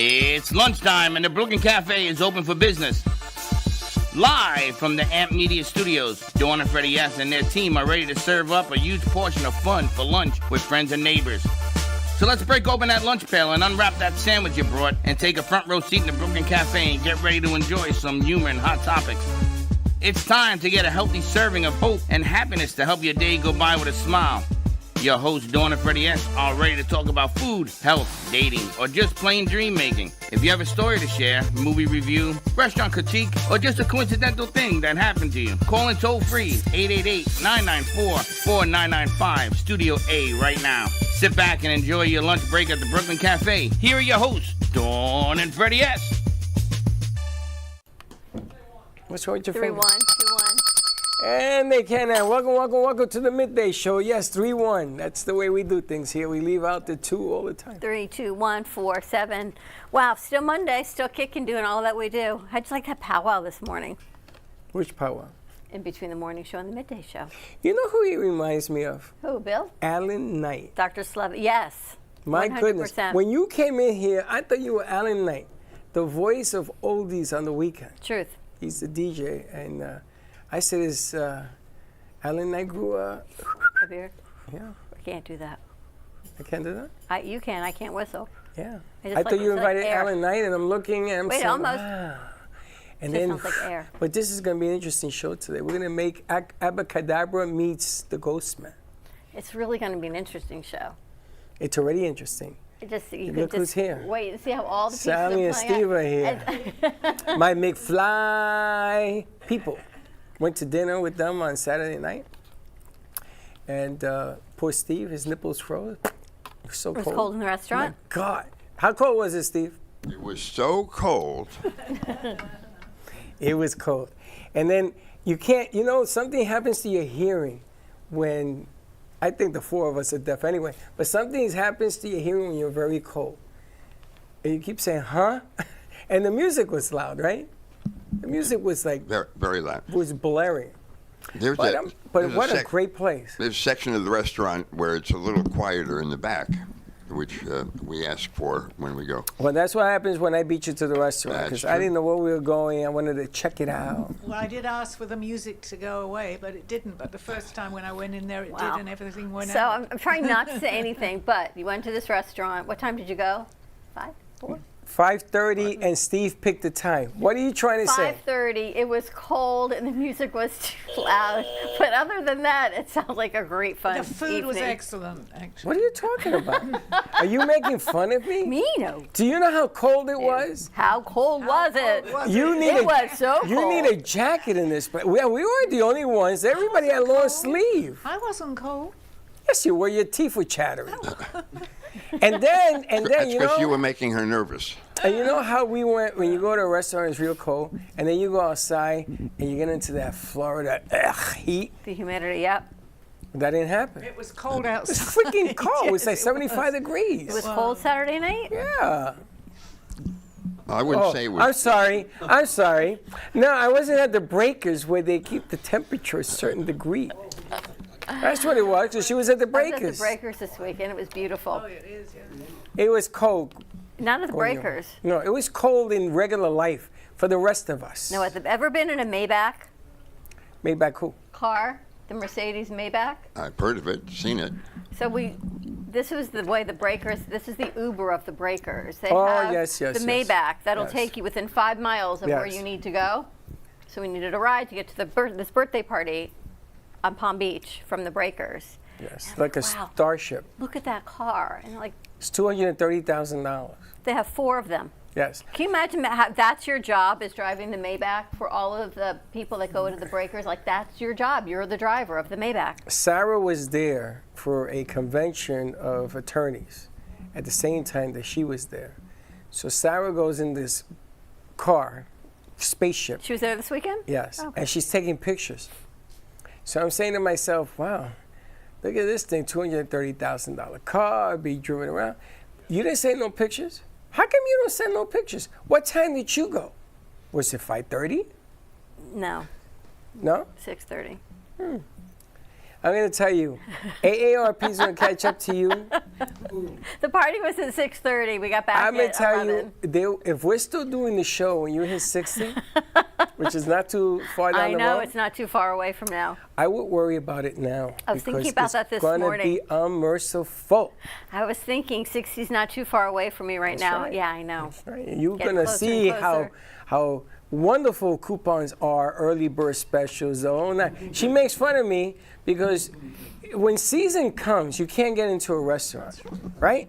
It's lunchtime and the Brooklyn Cafe is open for business. Live from the Amp Media Studios, Dawn and Freddie S. and their team are ready to serve up a huge portion of fun for lunch with friends and neighbors. So let's break open that lunch pail and unwrap that sandwich you brought and take a front row seat in the Brooklyn Cafe and get ready to enjoy some humor and hot topics. It's time to get a healthy serving of hope and happiness to help your day go by with a smile. Your hosts, Dawn and Freddie S., are ready to talk about food, health, dating, or just plain dream making. If you have a story to share, movie review, restaurant critique, or just a coincidental thing that happened to you, call in toll free 888-994-4995, Studio A right now. Sit back and enjoy your lunch break at the Brooklyn Cafe. Here are your hosts, Dawn and Freddie S. What's wrong with your 3-1, 2-1. And they can. Welcome to the Midday Show. Yes, 3-1. That's the way we do things here. We leave out the 2 all the time. 3, 2, 1, 4, 7. Wow, still Monday, still kicking, doing all that we do. How'd you like that powwow this morning? Which powwow? In between the morning show and the midday show. You know who he reminds me of? Who, Bill? Alan Knight. Dr. Slevin, yes. My 100%. goodness. When you came in here, I thought you were Alan Knight, the voice of oldies on the weekend. Truth. He's the DJ, and I said, is Alan Knight grew up? A beard? Yeah. I can't do that. I can't do that? You can, I can't whistle. Yeah. I I thought you invited air. Alan Knight, and I'm looking, and I'm Wait, saying, almost. wow. And Just then, sounds like air. But this is going to be an interesting show today. We're going to make Abracadabra meets the Ghost Man. It's really going to be an interesting show. It's already interesting. You Look could who's just here. wait and see how all the pieces Sally are and playing Steve out. are here. My McFly people. Went to dinner with them on Saturday night. And poor Steve, his nipples froze. It was so cold. It was cold in the restaurant? Oh my God. How cold was it, Steve? It was so cold. It was cold. And then you can't, something happens to your hearing when, I think the 4 of us are deaf anyway, but something happens to your hearing when you're very cold. And you keep saying, huh? And the music was loud, right? The music was like, Very, very loud. was blaring. There's But, a what a great place. There's a section of the restaurant where it's a little quieter in the back, which we ask for when we go. Well, that's what happens when I beat you to the restaurant, That's because true. I didn't know where we were going. I wanted to check it out. Well, I did ask for the music to go away, but it didn't. But the first time when I went in there, it Wow. did, and everything went So out. I'm trying not to say anything, but you went to this restaurant. What time did you go? 5, 4? 5:30, and Steve picked the time. What are you trying to say? 5:30. It was cold and the music was too loud. But other than that, it sounds like a great fun The food was evening. excellent, actually. What are you talking about? Are you making fun of me? Me? No. Do you know how cold it was? How cold was it? You need It was so cold. You need a jacket in this place. We weren't the only ones. Everybody had long sleeve. I wasn't cold. Yes, you were. Your teeth were chattering. And then That's you because know, you were making her nervous. and you know how we went when you go to a restaurant, it's real cold, and then you go outside and you get into that Florida heat. The humidity, yep. That didn't happen. It was cold It's outside. freaking cold. It was like Yes, it 75 degrees. It was cold Saturday night? Yeah. I wouldn't say it was. I'm sorry. No, I wasn't at the Breakers where they keep the temperature a certain degree. That's what it was, because she was at the I was Breakers. at the Breakers this weekend. It was beautiful. Oh, it is, yeah. It was cold. Not at the Breakers. No, it was cold in regular life for the rest of us. No, have you ever been in a Maybach Maybach who? car? The Mercedes Maybach? I've heard of it, seen it. So this was the way the Breakers, this is the Uber of the Breakers. They Oh, have yes, the yes. Maybach that'll Yes. take you within 5 miles of where Yes. you need to go. So we needed a ride to get to this birthday party on Palm Beach from the Breakers. Yes, And like a wow. starship. Look at that car. And like, It's $230,000. they have 4 of them. Yes. Can you imagine how that's your job, is driving the Maybach for all of the people that go to the Breakers? Like, that's your job. You're the driver of the Maybach. Sarah was there for a convention of attorneys at the same time that she was there. So Sarah goes in this car, spaceship. She was there this weekend? Yes, Okay. and she's taking pictures. So I'm saying to myself, wow, look at this thing, $230,000 car, be driven around. You didn't send no pictures? How come you don't send no pictures? What time did you go? Was it 5:30? No, No? 6:30. I'm going to tell you, AARP's going to catch up to you. The party was at 6:30. We got back I'm going at to tell 11. you, if we're still doing the show when you hit 60, which is not too far down I the know, road, it's not too far away from now. I would worry about it now. I was thinking because about that this It's going to morning. be unmerciful. I was thinking 60's not too far away from me right That's now. right. Yeah, I know. Right? And you're Getting going to closer see and closer. how wonderful coupons are, early bird specials, the whole night. She makes fun of me because when season comes, you can't get into a restaurant, right?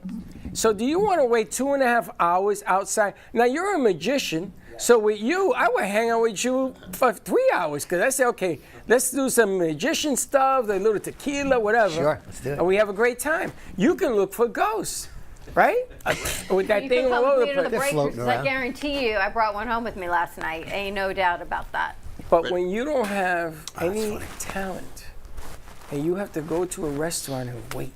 So do you want to wait 2.5 hours outside? Now, you're a magician, so with you, I would hang out with you for 3 hours because I say, okay, let's do some magician stuff, a little tequila, whatever. Sure, let's do it. And we have a great time. You can look for ghosts, right? With that You thing can all come over with me the to the place. breakers, floating 'cause I around. guarantee you, I brought one home with me last night. Ain't no doubt about that. But when you don't have any talent and you have to go to a restaurant and wait,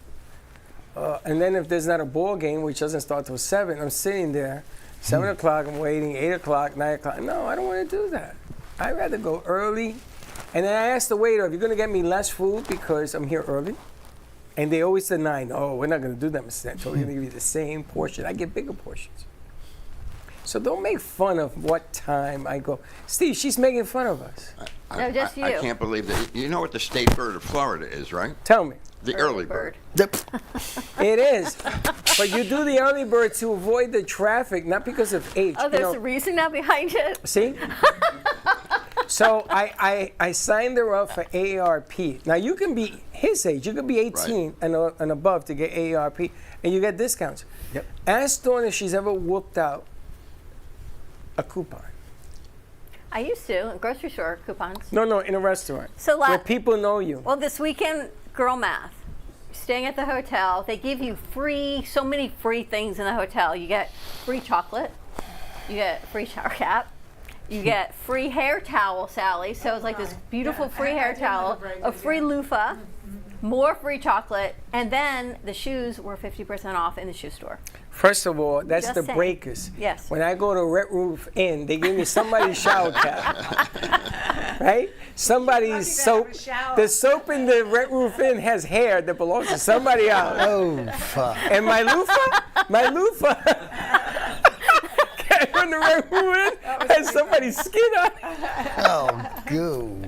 and then if there's not a ball game, which doesn't start till 7, I'm sitting there, 7 o'clock, I'm waiting, 8 o'clock, 9 o'clock. No, I don't want to do that. I'd rather go early. And then I asked the waiter, if you're going to get me less food because I'm here early, and they always deny, no, we're not going to do that, Mr. Sancho. We're going to give you the same portion. I get bigger portions. So don't make fun of what time I go. Steve, she's making fun of us. No, just I you. can't believe that. You know what the state bird of Florida is, right? Tell me. The early bird. It is. But you do the early bird to avoid the traffic, not because of age. Oh, You there's know, a reason now behind it? see? So I signed her up for AARP. Now, you can be his age. You can be 18 and above to get AARP, and you get discounts. Yep. Ask Dawn if she's ever whooped out a coupon. I used to, grocery store coupons. No, in a restaurant. So where people know you. Well, this weekend, girl math. Staying at the hotel, they give you so many free things in the hotel. You get free chocolate, you get free shower cap, you get free hair towel, Sally. So it's like this beautiful free hair towel, a free loofah, more free chocolate, and then the shoes were 50% off in the shoe store. First of all, that's Just the saying. breakers. Yes. When I go to Red Roof Inn, they give me somebody's shower cap. Right? Somebody's soap. have a shower. The soap in the Red Roof Inn has hair that belongs to somebody else. Oh, fuck. And my loofah from the Red Roof Inn has somebody's skin on it. Oh, good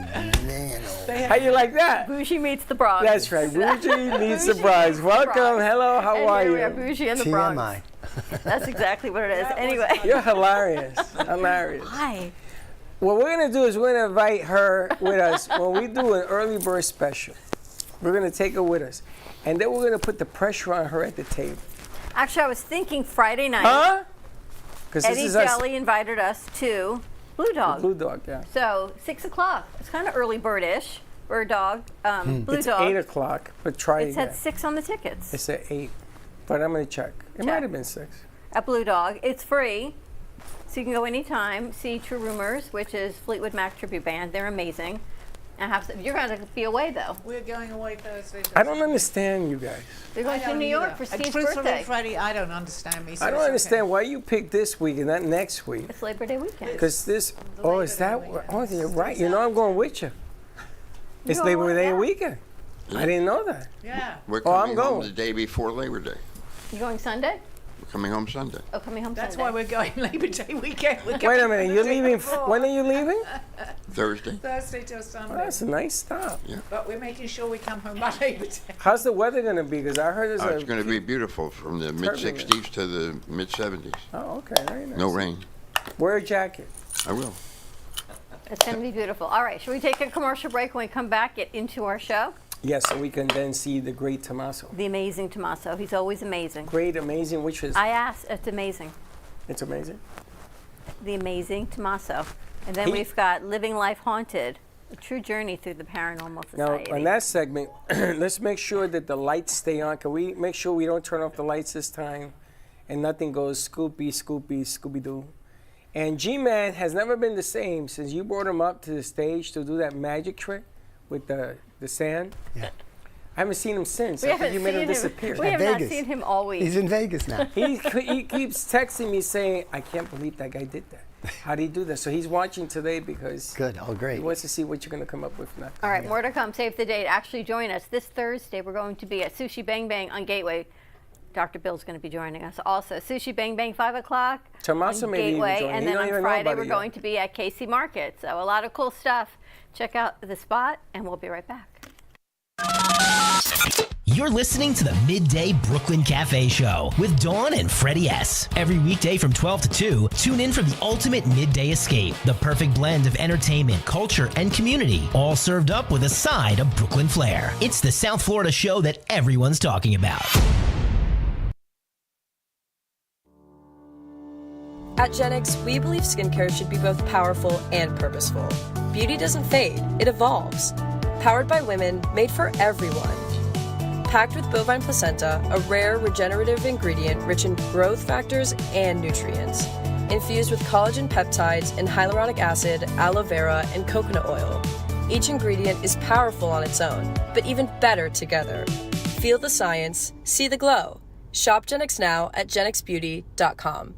man. How you like that? Bougie meets the Bronx. That's right. Bougie meets the bride. the Welcome. Bronx. Hello. How And are here we are, you? Bougie in the Bronx. TMI. That's exactly what it is. That was Anyway. funny. You're hilarious. Hilarious. Hi. What we're going to do is we're going to invite her with us when we do an early bird special. We're going to take her with us. And then we're going to put the pressure on her at the table. Actually, I was thinking Friday night. Huh? Because this Eddie is us. Jelly invited us to Blue Dog. Blue Dog, yeah. So 6 o'clock. It's kind of early birdish. Bird Dog. Blue It's Dog. 8 o'clock, but try It again. said 6 on the tickets It's at 8. But I'm going to check. It might Check. have been 6. at Blue Dog. It's free, so you can go anytime. See True Rumors, which is Fleetwood Mac tribute band. They're amazing. And you're going to be away though. We're going away Thursday. I don't understand you guys. You're going to New York for Steve's birthday. Friday, I don't understand me. So I don't it's understand okay. why you picked this week and not next week. It's Labor Day weekend. Because this, Labor is Day that, weekend. oh, you're right. You know I'm going with you. It's going Labor with Day that? weekend. I didn't know that. Yeah. We're Oh, I'm coming home going. the day before Labor Day. You going Sunday? We're coming home Sunday. Oh, coming home That's Sunday. why we're going Labor Day weekend. We're Wait a going minute, the you're day leaving, before. when are you leaving? Thursday. Thursday till Sunday. Oh, that's a nice stop. But we're making sure we come home by Labor Day. How's the weather going to be? Because I heard It's there's going to be beautiful from the mid-60s to the mid-70s. Oh, okay, very nice. No rain. Wear a jacket. I will. It's going to be beautiful. All right, should we take a commercial break? When we come back, get into our show? Yes, so we can then see the great Tomaso. The Amazing Tomaso. He's always amazing. Great, amazing, which is, I asked, it's amazing. it's amazing. The Amazing Tomaso. And then He- we've got Living Life Haunted, a true journey through the paranormal Now, society. on that segment, let's make sure that the lights stay on. Can we make sure we don't turn off the lights this time and nothing goes Scoopy, Scoopy, Scooby-Doo? And G-Man has never been the same since you brought him up to the stage to do that magic trick with the sand. Yeah. I haven't seen him since. we I think haven't you made seen him disappear. We have not Vegas. seen him all week. He's in Vegas now. He keeps texting me saying, I can't believe that guy did that. how do you do that? So he's watching today because Good. Oh, he great. wants to see what you're going to come up with next. All right, more to come. Save the date. Actually, join us this Thursday. We're going to be at Sushi Bang Bang on Gateway. Dr. Bill's going to be joining us also. Sushi Bang Bang, 5 o'clock Tomaso on may be even Gateway. joining. And You then don't on even know Friday, about we're it going yet. to be at Casey Market. So a lot of cool stuff. Check out the spot, and we'll be right back. You're listening to the Midday Brooklyn Cafe Show with Dawn and Freddie S. Every weekday from 12 to 2, tune in for the ultimate midday escape. The perfect blend of entertainment, culture, and community, all served up with a side of Brooklyn flair. It's the South Florida show that everyone's talking about. At Gen X, we believe skincare should be both powerful and purposeful. Beauty doesn't fade, it evolves. Powered by women, made for everyone. Packed with bovine placenta, a rare regenerative ingredient rich in growth factors and nutrients. Infused with collagen peptides and hyaluronic acid, aloe vera, and coconut oil. Each ingredient is powerful on its own, but even better together. Feel the science, see the glow. Shop Gen X now at genxbeauty.com.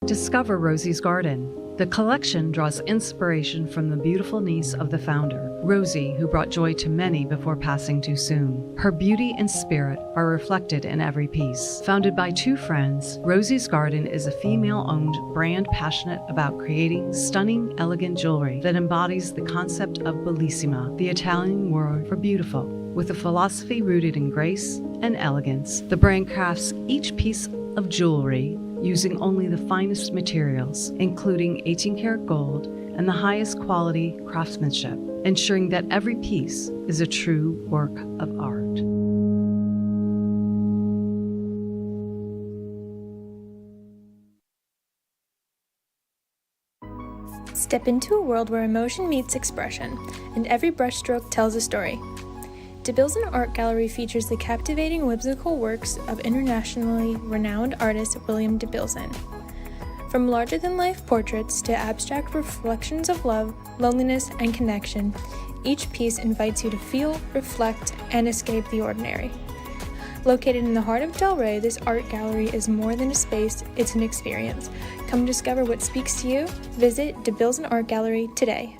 Discover Rosie's Garden. The collection draws inspiration from the beautiful niece of the founder, Rosie, who brought joy to many before passing too soon. Her beauty and spirit are reflected in every piece. Founded by two friends, Rosie's Garden is a female-owned brand passionate about creating stunning, elegant jewelry that embodies the concept of bellissima, the Italian word for beautiful. With a philosophy rooted in grace and elegance, the brand crafts each piece of jewelry using only the finest materials, including 18-karat gold and the highest quality craftsmanship, ensuring that every piece is a true work of art. Step into a world where emotion meets expression, and every brushstroke tells a story. DeBilson Art Gallery features the captivating whimsical works of internationally renowned artist William DeBilson. From larger-than-life portraits to abstract reflections of love, loneliness, and connection, each piece invites you to feel, reflect, and escape the ordinary. Located in the heart of Delray, this art gallery is more than a space, it's an experience. Come discover what speaks to you. Visit DeBilson Art Gallery today.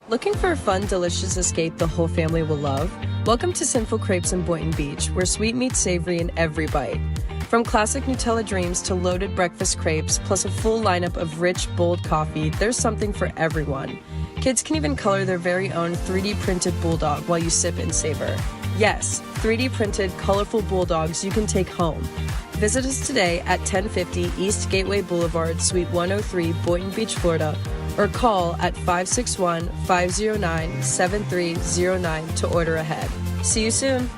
Looking for a fun, delicious escape the whole family will love? Welcome to Sinful Crepes in Boynton Beach, where sweet meets savory in every bite. From classic Nutella dreams to loaded breakfast crepes, plus a full lineup of rich, bold coffee, there's something for everyone. Kids can even color their very own 3D printed bulldog while you sip and savor. Yes, 3D printed, colorful bulldogs you can take home. Visit us today at 1050 East Gateway Boulevard, Suite 103, Boynton Beach, Florida, or call at 561-509-7309 to order ahead. See you soon.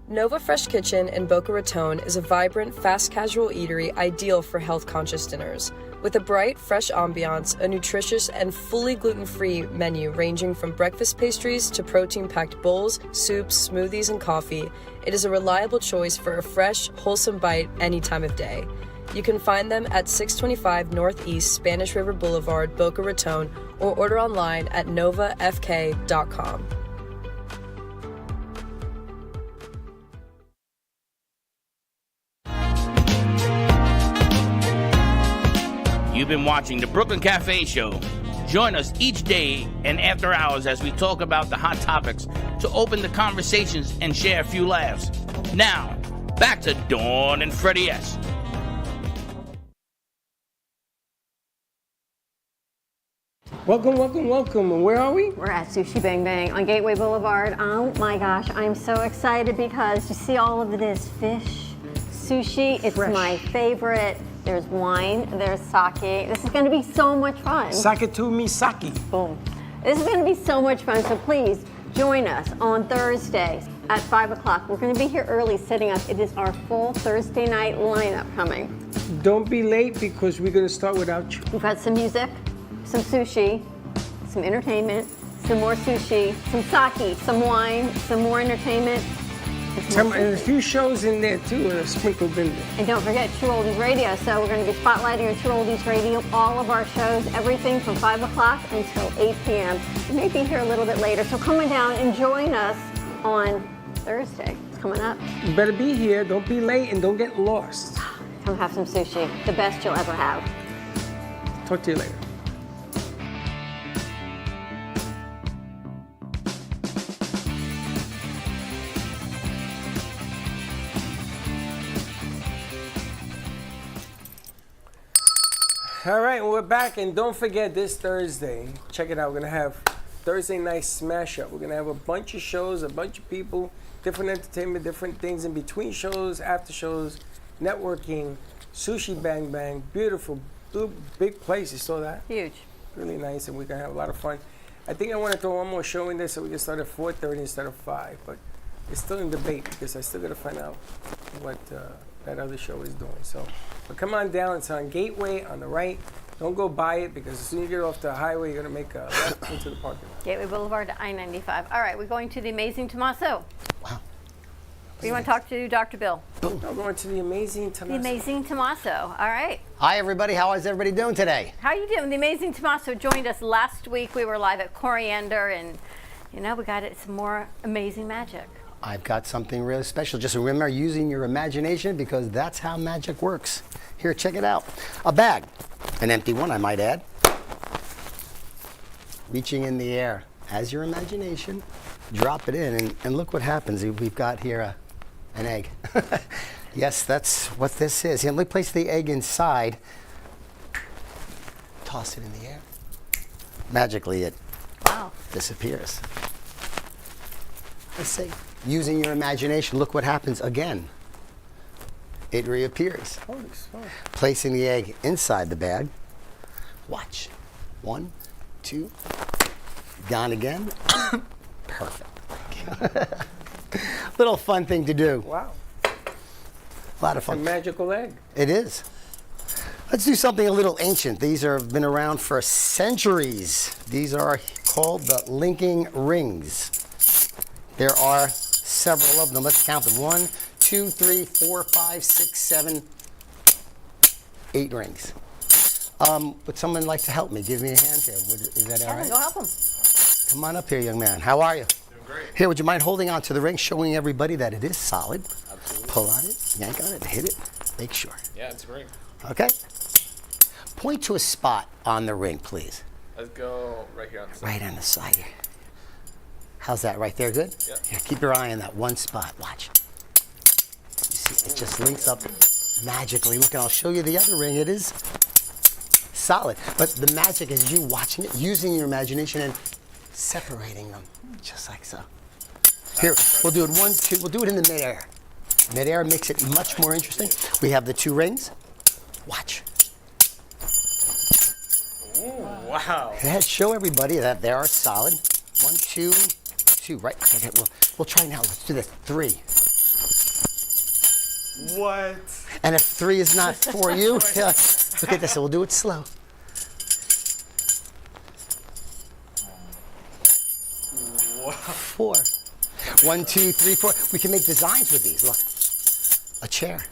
Nova Fresh Kitchen in Boca Raton is a vibrant, fast casual eatery ideal for health-conscious dinners. With a bright, fresh ambiance, a nutritious and fully gluten-free menu ranging from breakfast pastries to protein-packed bowls, soups, smoothies, and coffee, it is a reliable choice for a fresh, wholesome bite any time of day. You can find them at 625 Northeast Spanish River Boulevard, Boca Raton, or order online at novafk.com. You've been watching the Brooklyn Cafe Show. Join us each day and after hours as we talk about the hot topics to open the conversations and share a few laughs. Now, back to Dawn and Freddie S. Welcome, welcome, welcome. And where are we? We're at Sushi Bang Bang on Gateway Boulevard. Oh my gosh, I'm so excited because you see all of this fish, sushi. It's my favorite. There's wine, there's sake. This is going to be so much fun. Sake to me sake. Boom. This is going to be so much fun, so please join us on Thursday at 5 o'clock. We're going to be here early setting up. It is our full Thursday night lineup coming. Don't be late because we're going to start without you. We've got some music, some sushi, some entertainment, some more sushi, some sake, some wine, some more entertainment. There's a few shows in there too, sprinkled in there. And don't forget True Oldies Radio. So we're going to be spotlighting on True Oldies Radio, all of our shows, everything from 5 o'clock until 8 p.m. We may be here a little bit later, so come on down and join us on Thursday. It's coming up. You better be here. Don't be late and don't get lost. Come have some sushi, the best you'll ever have. Talk to you later. All right, we're back, and don't forget this Thursday. Check it out. We're gonna have Thursday night smash up. We're gonna have a bunch of shows, a bunch of people, different entertainment, different things in between shows, after shows, networking, sushi bang bang, beautiful, big place. You saw that? Huge. Really nice, and we're gonna have a lot of fun. I think I want to throw one more show in there so we can start at 4:30 instead of 5, but it's still in debate because I still gotta find out what that other show is doing. So, but come on down. It's on Gateway on the right. Don't go by it because as soon as you get off the highway, you're gonna make a left into the parking lot. Gateway Boulevard to I-95. All right, we're going to the Amazing Tomaso. Wow. You want to talk to Dr. Bill? No, going to the Amazing Tomaso. The Amazing Tomaso. All right. Hi, everybody. How is everybody doing today? How you doing? The Amazing Tomaso joined us last week. We were live at Coriander, and you know we got some more amazing magic. I've got something really special. Just remember using your imagination because that's how magic works. Here, check it out. A bag, an empty one, I might add. Reaching in the air. As your imagination, drop it in, and look what happens. We've got here an egg. Yes, that's what this is. Let me place the egg inside. Toss it in the air. Magically, it disappears. Let's see. Using your imagination, look what happens again. It reappears. Holy smokes. Placing the egg inside the bag. Watch. 1, 2. Gone again. Perfect. Little fun thing to do. Wow. A lot of fun. A magical egg. It is. Let's do something a little ancient. These have been around for centuries. These are called the linking rings. There are several of them. Let's count them. 1, 2, 3, 4, 5, 6, 7, 8 rings. Would someone like to help me? Give me a hand here. Is that all right? Go help him. Come on up here, young man. How are you? Doing great. Here, would you mind holding on to the ring, showing everybody that it is solid? Absolutely. Pull on it, yank on it, hit it, make sure. Yeah, it's great. Okay? Point to a spot on the ring, please. Let's go right here on the side. Right on the side here. How's that, right there, good? Yeah. Here, keep your eye on that one spot, watch. You see, it just links up magically. Look, and I'll show you the other ring. It is solid. But the magic is you watching it, using your imagination and separating them, just like so. Here, we'll do it 1, 2, we'll do it in the midair. Midair makes it much more interesting. We have the 2 rings. Watch. Ooh, wow. Yeah, show everybody that they are solid. 1, 2, 2, right. Okay, we'll try now. Let's do this. 3. What? And if 3 is not for you, look at this. We'll do it slow. Wow. 4. 1, 2, 3, 4. We can make designs with these. Look, a chair.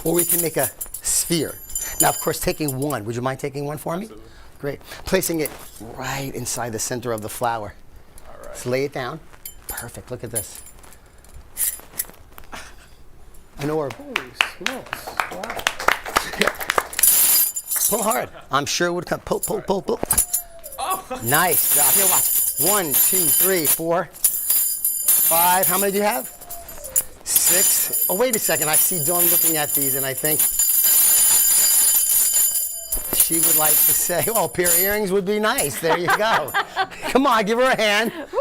Or we can make a sphere. Now, of course, taking 1. Would you mind taking 1 for me? Absolutely. Great. Placing it right inside the center of the flower. All right. Let's lay it down. Perfect. Look at this. An orb. Holy smokes. Wow. Pull hard. I'm sure it would come. Pull, pull, pull, pull. Oh. Nice job. Here, watch. 1, 2, 3, 4, 5. How many do you have? 6. Oh, wait a second. I see Dawn looking at these, and I think she would like to say, well, a pair of earrings would be nice. There you go. Come on, give her a hand. Woo!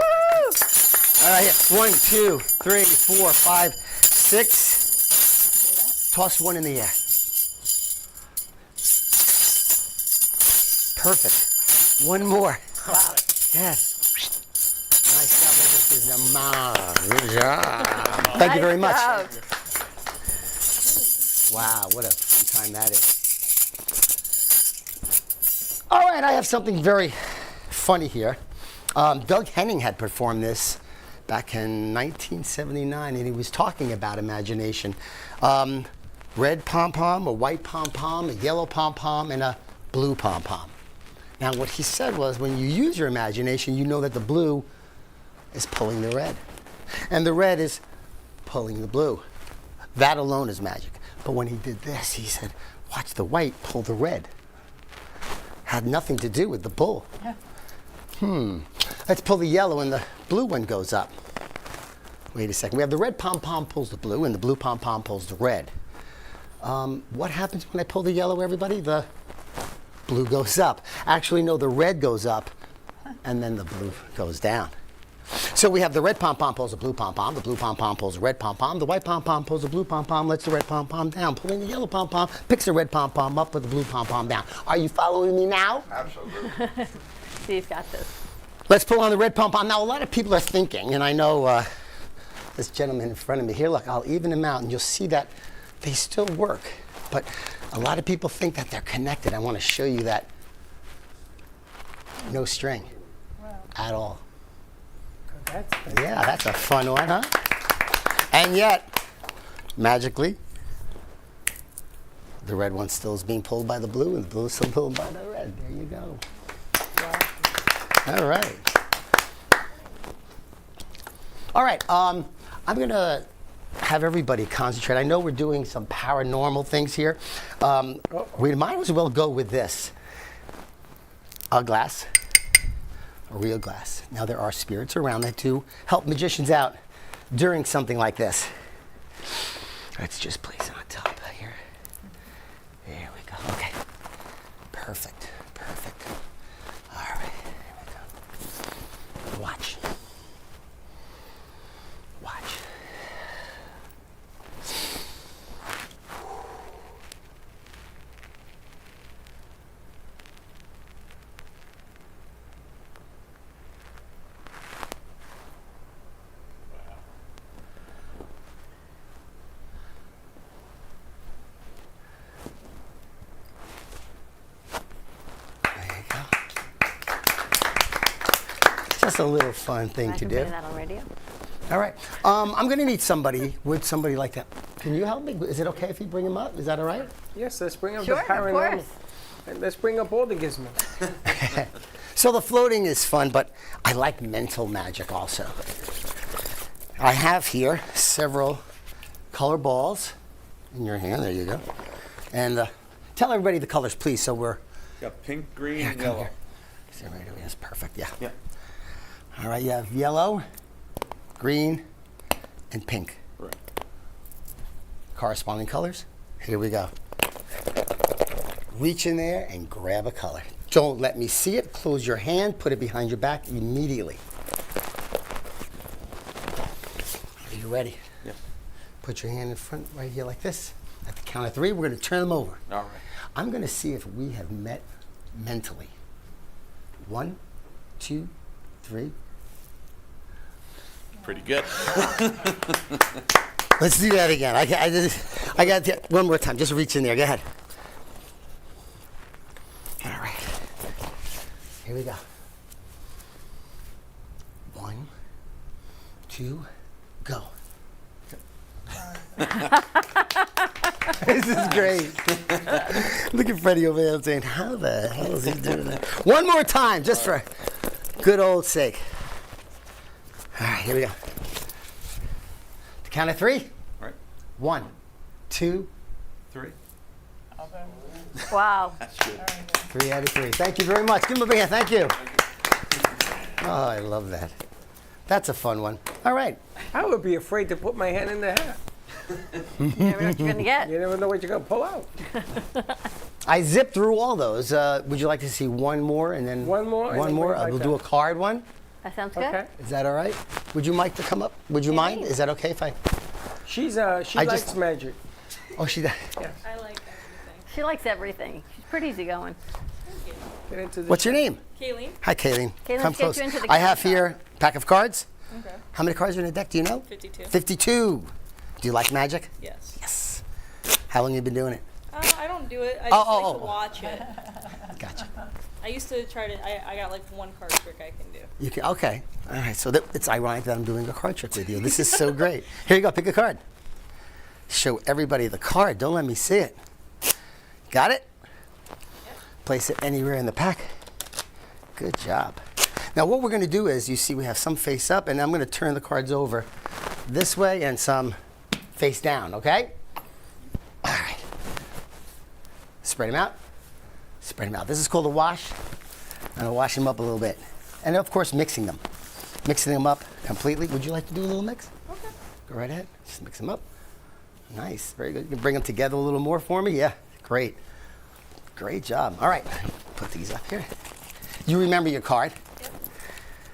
All right, here. 1, 2, 3, 4, 5, 6. Toss 1 in the air. Perfect. 1 more. Wow. Yes. Nice job, Mrs. Namara. Good job. Thank you very much. Job. Wow, what a fun time that is. All right, I have something very funny here. Doug Henning had performed this back in 1979, and he was talking about imagination. Red pom-pom, a white pom-pom, a yellow pom-pom, and a blue pom-pom. Now, what he said was, when you use your imagination, you know that the blue is pulling the red, and the red is pulling the blue. That alone is magic. But when he did this, he said, watch the white pull the red. Had nothing to do with the bull. Yeah. Let's pull the yellow and the blue one goes up. Wait a second. We have the red pom-pom pulls the blue and the blue pom-pom pulls the red. What happens when I pull the yellow, everybody? The blue goes up. Actually, no, the red goes up and then the blue goes down. So we have the red pom-pom pulls the blue pom-pom, the blue pom-pom pulls the red pom-pom, the white pom-pom pulls the blue pom-pom, lets the red pom-pom down, pulling the yellow pom-pom, picks the red pom-pom up, put the blue pom-pom down. Are you following me now? Absolutely. Steve's got this. Let's pull on the red pom-pom. Now, a lot of people are thinking, and I know this gentleman in front of me here, look, I'll even them out, and you'll see that they still work. But a lot of people think that they're connected. I want to show you that no string at all. Yeah, that's a fun one, huh? And yet, magically, the red one still is being pulled by the blue, and the blue is still pulled by the red. There you go. All right. All right, I'm going to have everybody concentrate. I know we're doing some paranormal things here. We might as well go with this. A glass. A real glass. Now, there are spirits around that to help magicians out during something like this. Let's just place it on top here. There we go. Okay. Perfect. Perfect. All right. Here we go. Watch. Watch. Just a little fun thing to do. Put that on radio. All right. I'm going to need somebody. Would somebody like that? Can you help me? Is it okay if you bring him up? Is that all right? Yes, let's bring up Sure, the of paranormal. course. And let's bring up all the gizmos. So the floating is fun, but I like mental magic also. I have here several color balls in your hand. There you go. And tell everybody the colors, please, so we're... Got pink, green, and come yellow. here. Is that right? That's perfect, yeah. Yeah. All right, you have yellow, green, and pink. Right. Corresponding colors. Here we go. Reach in there and grab a color. Don't let me see it. Close your hand, put it behind your back immediately. Are you ready? Yeah. Put your hand in front right here like this. At the count of 3, we're going to turn them over. All right. I'm going to see if we have met mentally. 1, 2, 3. Pretty good. Let's do that again. I got one more time. Just reach in there. Go ahead. All right. Here we go. 1, 2, go. This is great. Look at Freddie over there saying, how the hell is he doing that? One more time, just for good old sake. All right, here we go. The count of 3. All right. 1, 2, 3. Wow. That's good. 3 out of 3. Thank you very much. Give him a big hand. Thank you. Oh, I love that. That's a fun one. All right. I would be afraid to put my hand in the hat. You never know what you're going to get. You never know what you're going to pull out. I zipped through all those. Would you like to see one more and then One more, and One then more. bring it back We'll down. do a card one. That sounds good. Okay. Is that all right? Would you like to come up? Would you mind? Is that okay if I? She I likes just- magic. Oh, she does. She likes everything. She's pretty easygoing. Get into the What's your name? Kayleen. Hi, Kayleen. Okay, let's Come get close. you into the I have game. here a pack of cards. Okay. How many cards are in the deck? Do you know? 52. 52. Do you like magic? Yes. Yes. How long have you been doing it? I don't do it. I Oh, just oh, like oh. to watch it. Gotcha. Watch it. I used to try to. I got like one card trick I can do. You can, okay. All right. So it's ironic that I'm doing a card trick with you. This is so great. Here you go. Pick a card. Show everybody the card. Don't let me see it. Got it? Yep. Place it anywhere in the pack. Good job. Now what we're going to do is, you see we have some face up, and I'm going to turn the cards over this way and some face down, okay? All right. Spread them out. Spread them out. This is called a wash. I'm going to wash them up a little bit. And of course, mixing them. Mixing them up completely. Would you like to do a little mix? Okay. Go right ahead. Just mix them up. Nice. Very good. You can bring them together a little more for me? Yeah. Great. Great job. All right. Put these up here. You remember your card? Yep.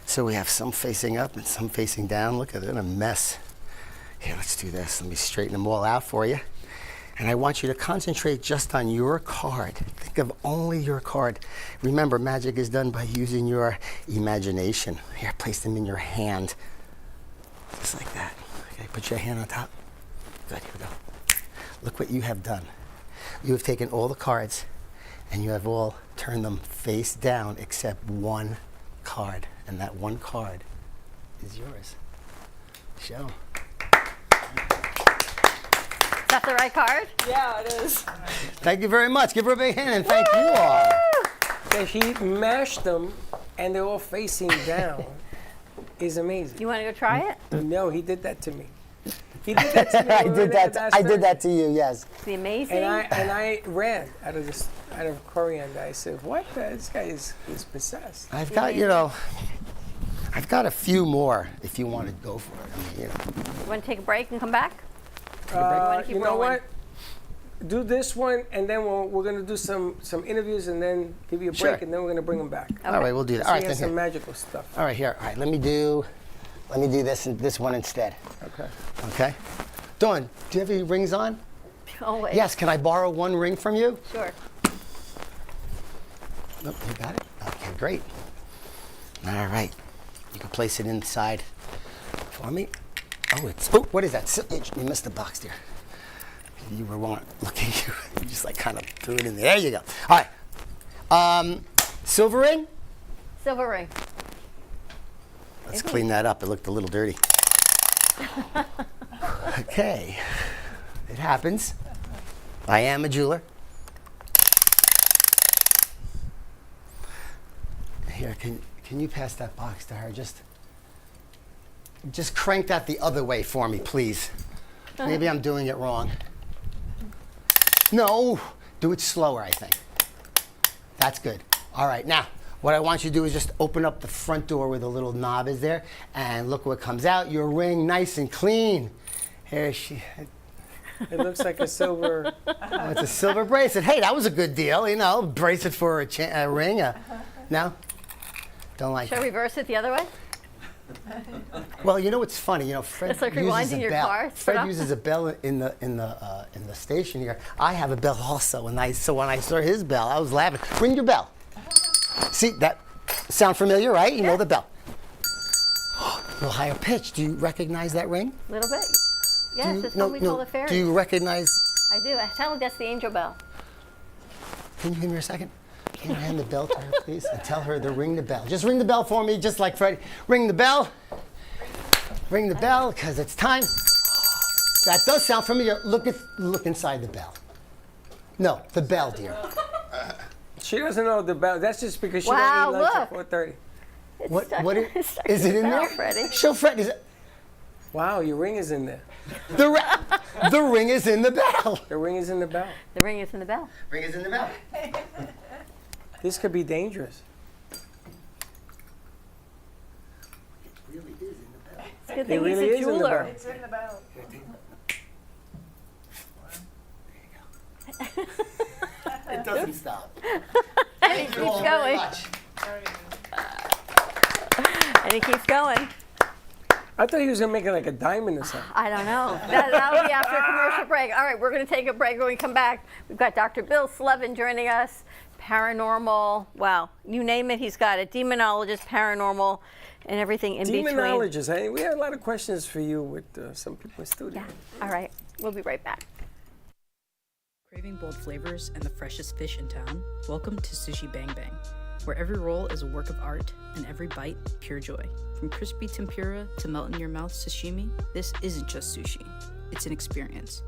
So we have some facing up and some facing down. Look at it, a mess. Here, let's do this. Let me straighten them all out for you. And I want you to concentrate just on your card. Think of only your card. Remember, magic is done by using your imagination. Here, place them in your hand. Just like that. Okay, put your hand on top. Good, here we go. Look what you have done. You have taken all the cards and you have all turned them face down except one card. And that one card is yours. Show. Is that the right card? Yeah, it is. Thank you very much. Give her a big hand and thank you all. That he mashed them and they're all facing down is amazing. You want to go try it? No, he did that to me. He did that to me. I did that to you, yes. The amazing. And I ran out of coriander. I said, "What? This guy is possessed." I've got, I've got a few more if you want to go for it. I mean, You want to take a break and come back? You know what? Do this one, and then we're going to do some interviews, and then give you a break, Sure. and then we're going to bring them back. All right, we'll do that. So All right, he has then some here. magical stuff. All right, here. All right, let me do this one instead. Okay. Okay. Dawn, do you have any rings on? Always. Yes. Can I borrow one ring from you? Sure. Nope, you got it? Okay, great. All right. You can place it inside for me. Oh, what is that? You missed the box, dear. You were looking, you just like kind of threw it in there. There you go. All right. Silver ring? Silver ring. Let's clean that up. It looked a little dirty. Okay. It happens. I am a jeweler. Here, can you pass that box to her? Just crank that the other way for me, please. Maybe I'm doing it wrong. No, do it slower, I think. That's good. All right, now, what I want you to do is just open up the front door where the little knob is there, and look what comes out. Your ring, nice and clean. Here she. It looks like a silver. Oh, it's a silver bracelet. Hey, that was a good deal, bracelet for a ring. No? Don't like Shall I reverse it the other way? Well, it's funny. Fred It's like uses rewinding a your bell. car. Fred uses a bell in the station here. I have a bell also, so when I saw his bell, I was laughing. Ring your bell. See that? Sound familiar, right? You know the bell. A little higher pitch. Do you recognize that ring? A little bit. Yes, it's what we call the fairies. Do you recognize? I do. I sound like that's the angel bell. Can you give me a second? Can you hand the bell to her, please, and tell her to ring the bell? Just ring the bell for me, just like Freddie. Ring the bell. Ring the bell, because it's time. That does sound familiar. Look inside the bell. No, the bell, dear. She doesn't know the bell. That's just because she Wow, don't eat lunch look. at 4:30. What is it in there? Freddie. Show Fred. Is it? Wow, your ring is in there. The ring is in the bell. The ring is in the bell. The ring is in the bell. Ring is in the bell. This could be dangerous. It really is in the bell. It's a good It thing really he's a is in the jeweler. bell. It's in the bell. It doesn't stop. And he keeps going. And he keeps going. I thought he was going to make it like a diamond or something. I don't know. That'll be after a commercial break. All right, we're going to take a break. When we come back, we've got Dr. Bill Slevin joining us. Paranormal, wow, you name it, he's got it. Demonologist, paranormal, and everything in between. Demonologist. Hey, we had a lot of questions for you with some people in the studio. Yeah. All right, we'll be right back. Craving bold flavors and the freshest fish in town? Welcome to Sushi Bang Bang, where every roll is a work of art and every bite pure joy. From crispy tempura to melt in your mouth sashimi, this isn't just sushi, it's an experience.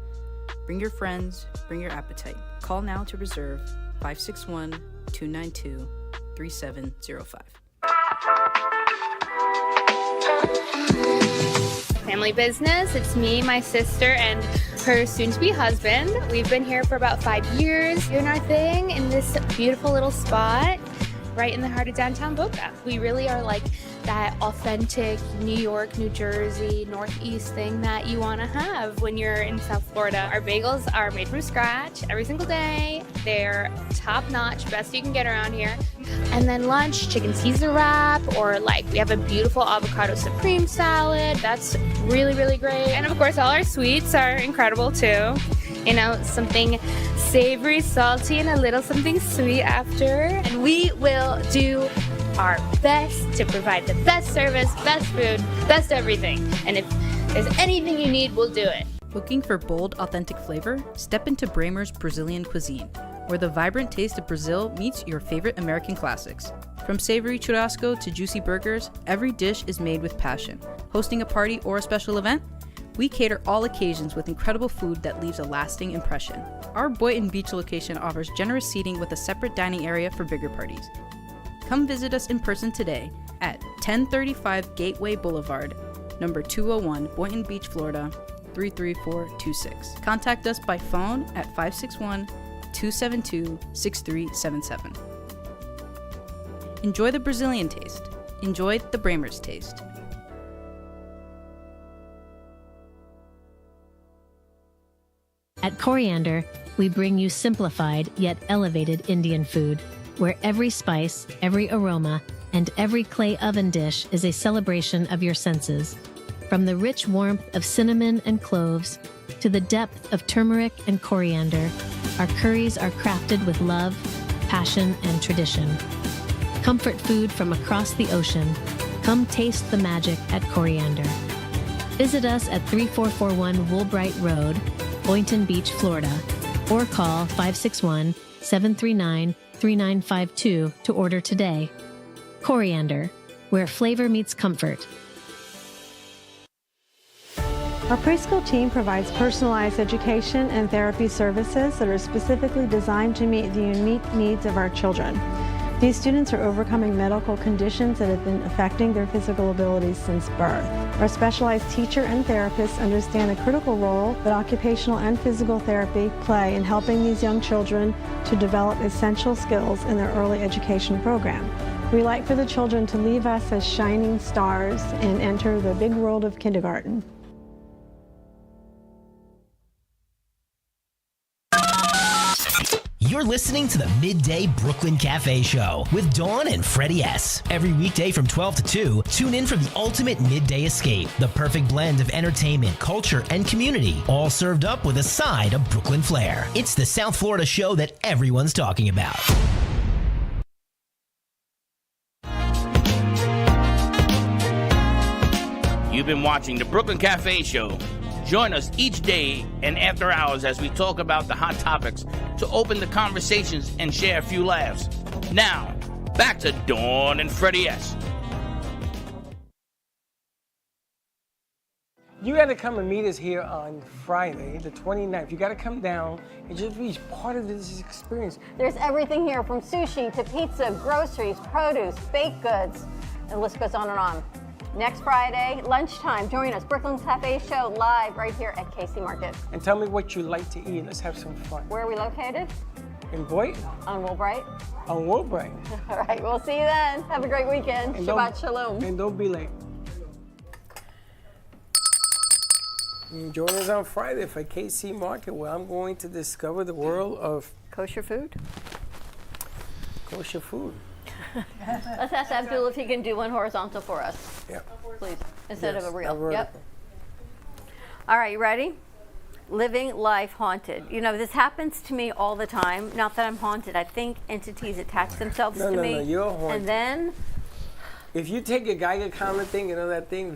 Bring your friends, bring your appetite. Call now to reserve 561-292-3705. Family business. It's me, my sister, and her soon-to-be husband. We've been here for about 5 years doing our thing in this beautiful little spot right in the heart of downtown Boca. We really are like that authentic New York, New Jersey, Northeast thing that you want to have when you're in South Florida. Our bagels are made from scratch every single day. They're top-notch, best you can get around here. And then lunch, chicken Caesar wrap, or like we have a beautiful avocado supreme salad. That's really, really great. And of course, all our sweets are incredible too. You know, something savory, salty, and a little something sweet after. And we will do our best to provide the best service, best food, best everything. And if there's anything you need, we'll do it. Looking for bold, authentic flavor? Step into Bramer's Brazilian cuisine, where the vibrant taste of Brazil meets your favorite American classics. From savory churrasco to juicy burgers, every dish is made with passion. Hosting a party or a special event? We cater all occasions with incredible food that leaves a lasting impression. Our Boynton Beach location offers generous seating with a separate dining area for bigger parties. Come visit us in person today at 1035 Gateway Boulevard, number 201, Boynton Beach, Florida, 33426. Contact us by phone at 561-272-6377. Enjoy the Brazilian taste. Enjoy the Bramer's taste. At Coriander, we bring you simplified yet elevated Indian food, where every spice, every aroma, and every clay oven dish is a celebration of your senses. From the rich warmth of cinnamon and cloves to the depth of turmeric and coriander, our curries are crafted with love, passion, and tradition. Comfort food from across the ocean. Come taste the magic at Coriander. Visit us at 3441 Woolbright Road, Boynton Beach, Florida, or call 561-739-3952 to order today. Coriander, where flavor meets comfort. Our preschool team provides personalized education and therapy services that are specifically designed to meet the unique needs of our children. These students are overcoming medical conditions that have been affecting their physical abilities since birth. Our specialized teacher and therapists understand the critical role that occupational and physical therapy play in helping these young children to develop essential skills in their early education program. We like for the children to leave us as shining stars and enter the big world of kindergarten. You're listening to the Midday Brooklyn Cafe Show with Dawn and Freddie S. Every weekday from 12 to 2, tune in for the ultimate midday escape. The perfect blend of entertainment, culture, and community, all served up with a side of Brooklyn flair. It's the South Florida show that everyone's talking about. You've been watching the Brooklyn Cafe Show. Join us each day and after hours as we talk about the hot topics to open the conversations and share a few laughs. Now, back to Dawn and Freddie S. You got to come and meet us here on Friday, the 29th. You got to come down and just be part of this experience. There's everything here from sushi to pizza, groceries, produce, baked goods, and the list goes on and on. Next Friday, lunchtime, join us, Brooklyn Cafe Show, live right here at KC Market. And tell me what you like to eat. Let's have some fun. Where are we located? In Boynton. On Woolbright. On Woolbright. All right, we'll see you then. Have a great weekend. And Shabbat Shalom. And don't be late. And join us on Friday for KC Market, where I'm going to discover the world of kosher food. Kosher food. Let's ask Abdul if he can do one horizontal for us. Yeah. Please, instead of a reel. vertical. Yep. All right, you ready? Living life haunted. You know, this happens to me all the time. Not that I'm haunted. I think entities attach themselves to me. No, you're haunted. And then? If you take a Geiger counter thing, you know that thing,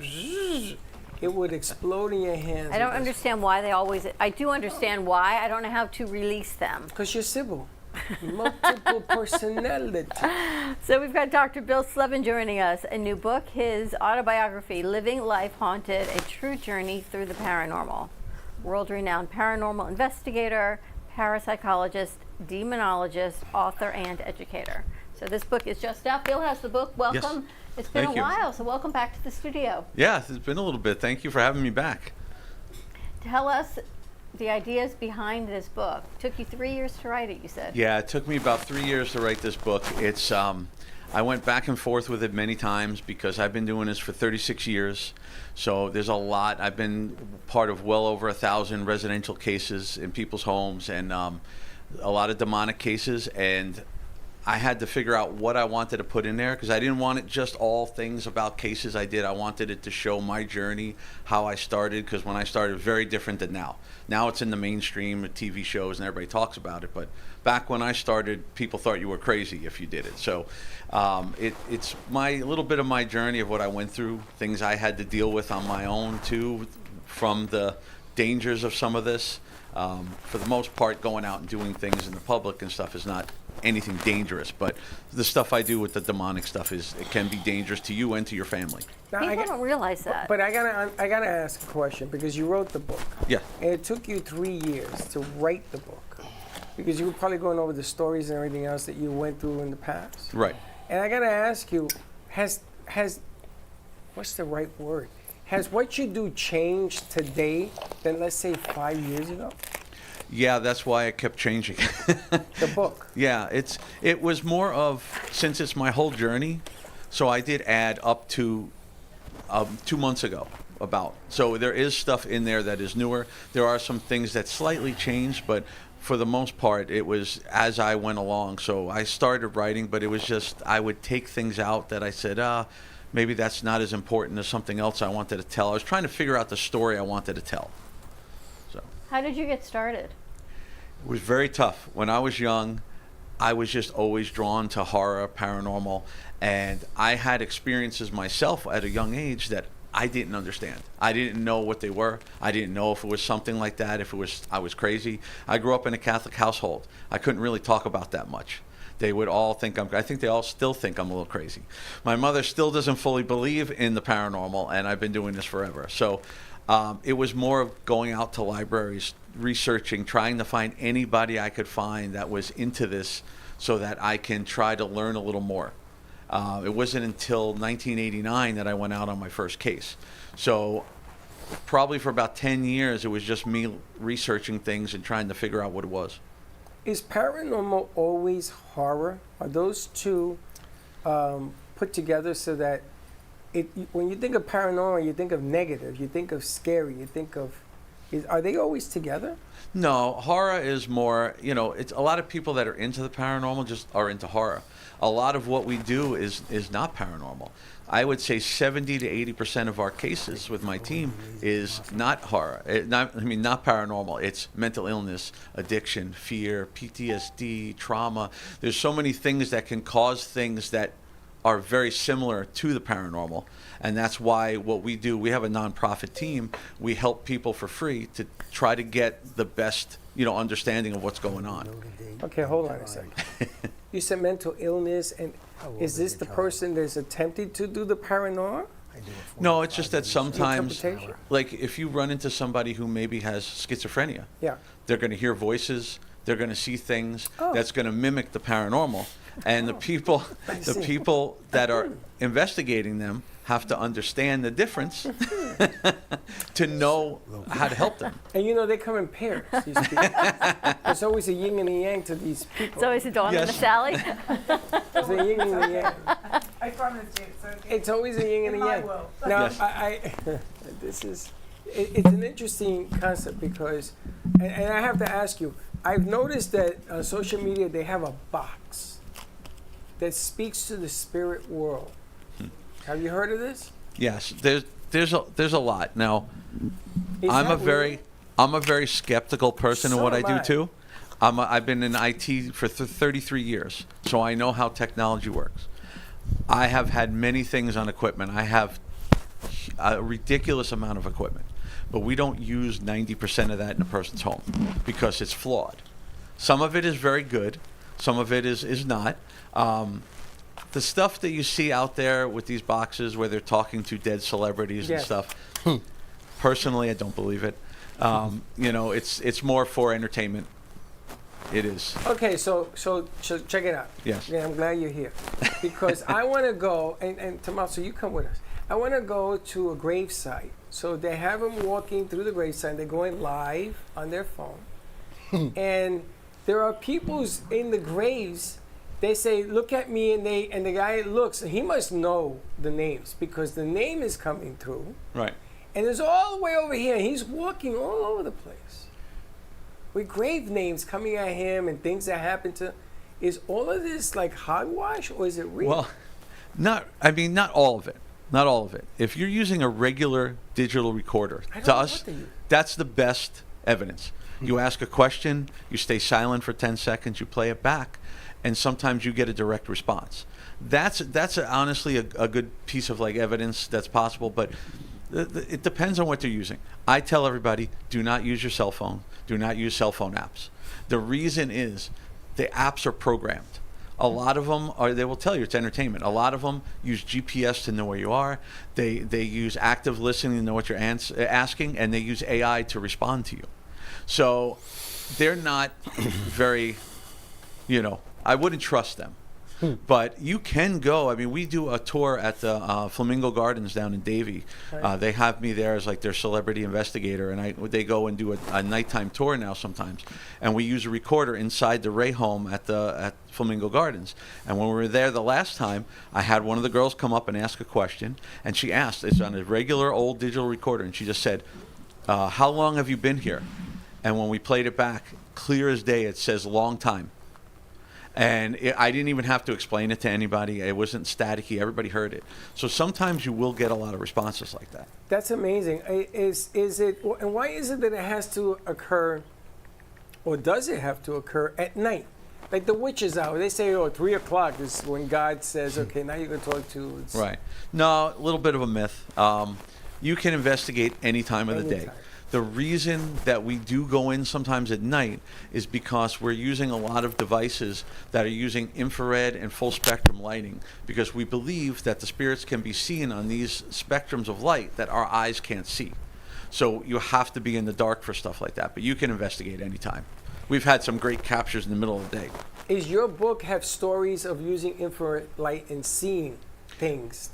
it would explode in your hands. I don't understand why they always. I do understand why. I don't know how to release them. Because you're Sybil. Multiple personality. So we've got Dr. Bill Slevin joining us. A new book, his autobiography, Living Life Haunted, A True Journey Through the Paranormal. World-renowned paranormal investigator, parapsychologist, demonologist, author, and educator. So this book is just out. Bill has the book. Welcome. Yes. It's been Thank a you. while, so welcome back to the studio. Yeah, it's been a little bit. Thank you for having me back. Tell us the ideas behind this book. Took you 3 years to write it, you said. Yeah, it took me about 3 years to write this book. It's I went back and forth with it many times because I've been doing this for 36 years. So there's a lot. I've been part of well over 1,000 residential cases in people's homes and a lot of demonic cases. And I had to figure out what I wanted to put in there because I didn't want it just all things about cases I did. I wanted it to show my journey, how I started, because when I started, it was very different than now. Now it's in the mainstream of TV shows and everybody talks about it. But back when I started, people thought you were crazy if you did it. So it's a little bit of my journey of what I went through, things I had to deal with on my own too, from the dangers of some of this. For the most part, going out and doing things in the public and stuff is not anything dangerous, but the stuff I do with the demonic stuff it can be dangerous to you and to your family. Now, People don't realize that. But I gotta ask a question because you wrote the book. Yeah. And it took you 3 years to write the book because you were probably going over the stories and everything else that you went through in the past. Right. And I gotta ask you, has what's the right word? Has what you do changed today than let's say 5 years ago? Yeah, that's why I kept changing. The book. Yeah, it was more of, since it's my whole journey, so I did add up to 2 months ago about. So there is stuff in there that is newer. There are some things that slightly changed, but for the most part, it was as I went along. So I started writing, but it was just, I would take things out that I said, maybe that's not as important as something else I wanted to tell. I was trying to figure out the story I wanted to tell. So. How did you get started? It was very tough. When I was young, I was just always drawn to horror, paranormal, and I had experiences myself at a young age that I didn't understand. I didn't know what they were. I didn't know if it was something like that, if I was crazy. I grew up in a Catholic household. I couldn't really talk about that much. They would all think I think they all still think I'm a little crazy. My mother still doesn't fully believe in the paranormal, and I've been doing this forever. So it was more of going out to libraries, researching, trying to find anybody I could find that was into this so that I can try to learn a little more. It wasn't until 1989 that I went out on my first case. So probably for about 10 years, it was just me researching things and trying to figure out what it was. Is paranormal always horror? Are those two put together so that when you think of paranormal, you think of negative, you think of scary, you think of... Are they always together? No, horror is more, it's a lot of people that are into the paranormal just are into horror. A lot of what we do is not paranormal. I would say 70 to 80% of our cases with my team is not horror. Not paranormal. It's mental illness, addiction, fear, PTSD, trauma. There's so many things that can cause things that are very similar to the paranormal, and that's why what we do, we have a nonprofit team. We help people for free to try to get the best, understanding of what's going on. Okay, hold on a second. You said mental illness, and is this the person that's attempting to do the paranormal? No, it's just that sometimes, Interpretation? like if you run into somebody who maybe has schizophrenia, Yeah. they're going to hear voices, they're going to see things Oh. that's going to mimic the paranormal. And the people that are investigating them have to understand the difference to know how to help them. And they come in pairs, these people. There's always a yin and a yang to these people. It's always a Dawn and a Yes. Sally. There's a yin and a yang. I promised you, it's okay. It's always a yin and In a my yang. world. Now, Yes. it's an interesting concept because, and I have to ask you, I've noticed that on social media they have a box that speaks to the spirit world. Have you heard of this? Yes, there's a lot. Now, Is I'm that a very skeptical person in So what I am do I. too. I've been in IT for 33 years, so I know how technology works. I have had many things on equipment. I have a ridiculous amount of equipment, but we don't use 90% of that in a person's home because it's flawed. Some of it is very good, some of it is not. The stuff that you see out there with these boxes where they're talking to dead celebrities and Yes. stuff, personally, I don't believe it. It's more for entertainment. It is. Okay, so check it out. Yes. Yeah, I'm glad you're here. Because I want to go, and Tomaso, you come with us. I want to go to a gravesite. So they have them walking through the gravesite. They're going live on their phone. And there are people in the graves. They say, look at me, and the guy looks, and he must know the names because the name is coming through. Right. And it's all the way over here, and he's walking all over the place with grave names coming at him and things that happen to. Is all of this like hogwash, or is it real? Well, not all of it. Not all of it. If you're using a regular digital recorder, I don't to know us, what they use. that's the best evidence. You ask a question, you stay silent for 10 seconds, you play it back, and sometimes you get a direct response. That's honestly a good piece of like evidence that's possible, but it depends on what they're using. I tell everybody, do not use your cell phone. Do not use cell phone apps. The reason is the apps are programmed. A lot of them they will tell you it's entertainment. A lot of them use GPS to know where you are. They use active listening to know what you're asking, and they use AI to respond to you. So they're not very, I wouldn't trust them. But you can go. I mean, we do a tour at the Flamingo Gardens down in Davie. Right. They have me there as like their celebrity investigator, and they go and do a nighttime tour now sometimes. And we use a recorder inside the Ray home at Flamingo Gardens. And when we were there the last time, I had one of the girls come up and ask a question, and she asked, it's on a regular old digital recorder, and she just said, how long have you been here? And when we played it back, clear as day, it says long time. And I didn't even have to explain it to anybody. It wasn't staticky. Everybody heard it. So sometimes you will get a lot of responses like that. That's amazing. Is it, and why is it that it has to occur, or does it have to occur at night? Like the witches hour, they say, 3 o'clock is when God says, okay, now you're going to talk to. Right. No, a little bit of a myth. You can investigate any time of the day. The reason that we do go in sometimes at night is because we're using a lot of devices that are using infrared and full spectrum lighting, because we believe that the spirits can be seen on these spectrums of light that our eyes can't see. So you have to be in the dark for stuff like that, but you can investigate anytime. We've had some great captures in the middle of the day. Is your book have stories of using infrared light and seeing things?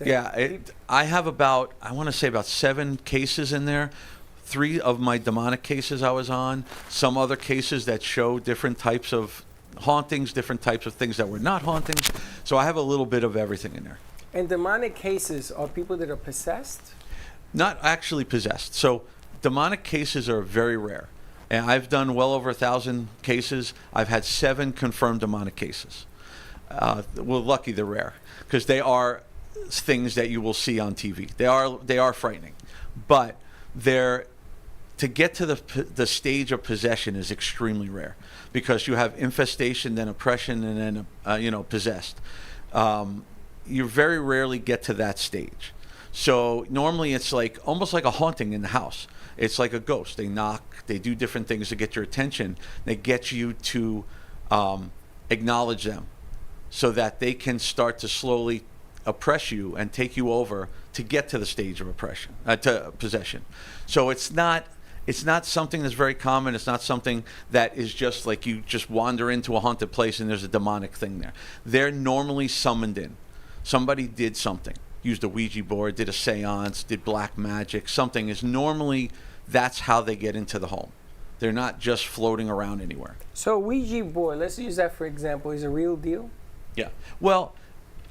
I have about 7 cases in there. 3 of my demonic cases I was on, some other cases that show different types of hauntings, different types of things that were not hauntings. So I have a little bit of everything in there. And demonic cases are people that are possessed? Not actually possessed. So demonic cases are very rare. And I've done well over 1,000 cases. I've had 7 confirmed demonic cases. We're lucky they're rare, because they are things that you will see on TV. They are frightening. But to get to the stage of possession is extremely rare, because you have infestation, then oppression, and then possessed. You very rarely get to that stage. So normally it's like almost like a haunting in the house. It's like a ghost. They knock, they do different things to get your attention. They get you to acknowledge them, so that they can start to slowly oppress you and take you over to get to the stage of oppression, to possession. So it's not something that's very common. It's not something that is just like you just wander into a haunted place and there's a demonic thing there. They're normally summoned in. Somebody did something, used a Ouija board, did a seance, did black magic. Something is normally, that's how they get into the home. They're not just floating around anywhere. So Ouija board, let's use that for example, is a real deal? Yeah. Well,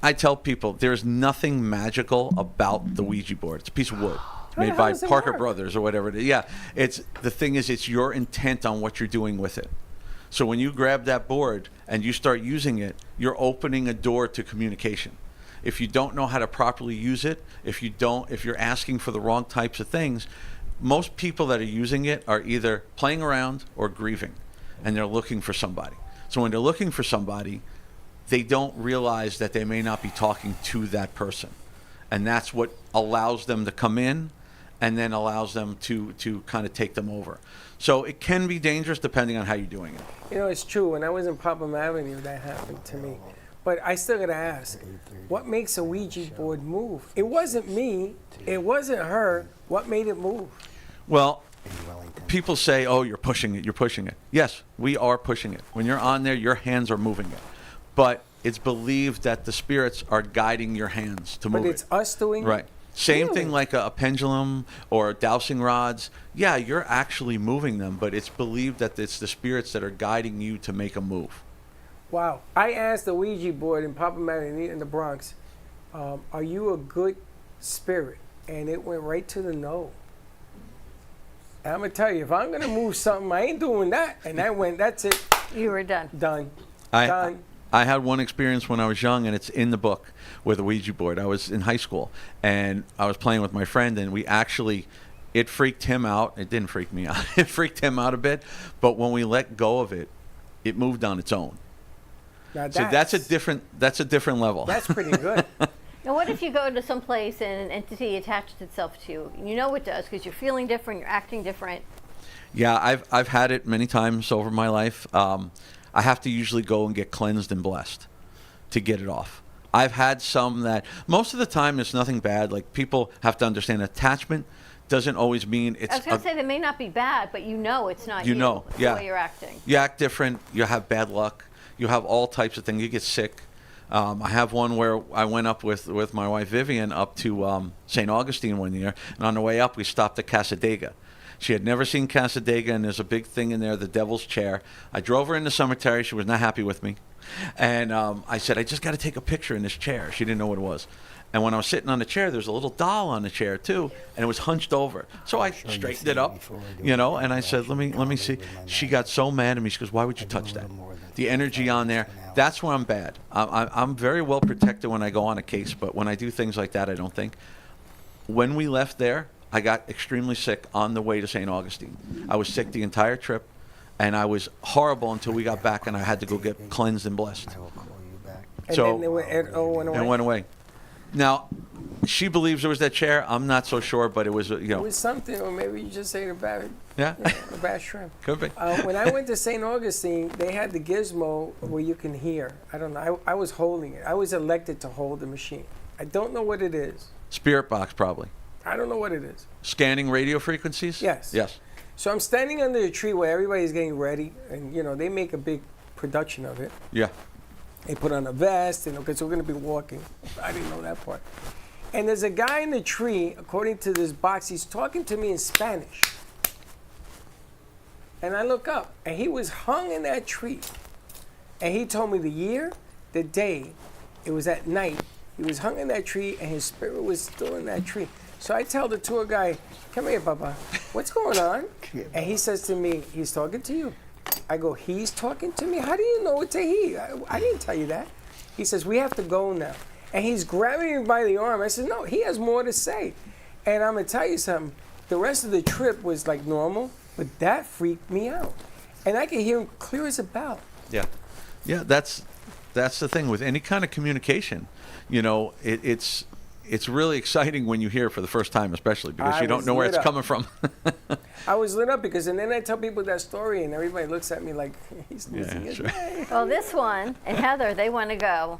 I tell people there's nothing magical about the Ouija board. It's a piece of wood made by Parker Brothers or whatever it is. Yeah. The thing is, it's your intent on what you're doing with it. So when you grab that board and you start using it, you're opening a door to communication. If you don't know how to properly use it, if you're asking for the wrong types of things, most people that are using it are either playing around or grieving, and they're looking for somebody. So when they're looking for somebody, they don't realize that they may not be talking to that person. and that's what allows them to come in, and then allows them to kind of take them over. So it can be dangerous depending on how you're doing it. You know, it's true. When I was in Popham Avenue, that happened to me. But I still gotta ask, what makes a Ouija board move? It wasn't me. It wasn't her. What made it move? Well, people say, oh, you're pushing it, you're pushing it. Yes, we are pushing it. When you're on there, your hands are moving it. But it's believed that the spirits are guiding your hands to move it. But it's us doing it? Right. Same Really? thing like a pendulum or dowsing rods. Yeah, you're actually moving them, but it's believed that it's the spirits that are guiding you to make a move. Wow. I asked the Ouija board in Popham Avenue in the Bronx, are you a good spirit? And it went right to the no. And I'm going to tell you, if I'm going to move something, I ain't doing that. And I went, that's it. You were done. Done. I had one experience when I was young, and it's in the book with a Ouija board. I was in high school, and I was playing with my friend, and it freaked him out. It didn't freak me out. It freaked him out a bit. But when we let go of it, it moved on its own. Now So that's a different level. That's pretty good. Now, what if you go to some place and an entity attaches itself to you? You know it does because you're feeling different, you're acting different. Yeah, I've had it many times over my life. I have to usually go and get cleansed and blessed to get it off. I've had some that most of the time it's nothing bad. Like, people have to understand attachment doesn't always mean it's. I was going to say they may not be bad, but you know it's not you. You know, It's yeah. the way you're acting. You act different. You have bad luck. You have all types of things. You get sick. I have one where I went up with my wife Vivian up to St. Augustine one year, and on the way up we stopped at Casadega. She had never seen Casadega, and there's a big thing in there, the Devil's Chair. I drove her in the cemetery. She was not happy with me. And I said, I just got to take a picture in this chair. She didn't know what it was. And when I was sitting on the chair, there's a little doll on the chair, too, and it was hunched over. So I straightened it up, and I said, let me see. She got so mad at me. She goes, why would you touch that? The energy on there, that's where I'm bad. I'm very well protected when I go on a case, but when I do things like that, I don't think. When we left there, I got extremely sick on the way to St. Augustine. I was sick the entire trip, and I was horrible until we got back, and I had to go get cleansed and blessed. And then it went away. And went away. Now, she believes it was that chair. I'm not so sure, but it was, It was something, or maybe you just ate a bad, Yeah. a bad shrimp. Could be. When I went to St. Augustine, they had the gizmo where you can hear. I don't know. I was holding it. I was elected to hold the machine. I don't know what it is. Spirit box, probably. I don't know what it is. Scanning radio frequencies? Yes. Yes. So I'm standing under a tree where everybody's getting ready, and they make a big production of it. Yeah. They put on a vest, because we're going to be walking. I didn't know that part. And there's a guy in the tree, according to this box, he's talking to me in Spanish. And I look up, and he was hung in that tree. And he told me the year, the day, it was at night. He was hung in that tree, and his spirit was still in that tree. So I tell the tour guy, come here, Papa. What's going on? And he says to me, he's talking to you. I go, he's talking to me? How do you know it's a he? I didn't tell you that. He says, we have to go now. And he's grabbing me by the arm. I said, no, he has more to say. And I'm going to tell you something. The rest of the trip was like normal, but that freaked me out. And I could hear him clear as a bell. Yeah. Yeah, that's the thing with any kind of communication. It's really exciting when you hear it for the first time, especially because you don't know where it's coming from. I was lit up and then I tell people that story, and everybody looks at me like he's losing his mind. Well, this one and Heather, they want to go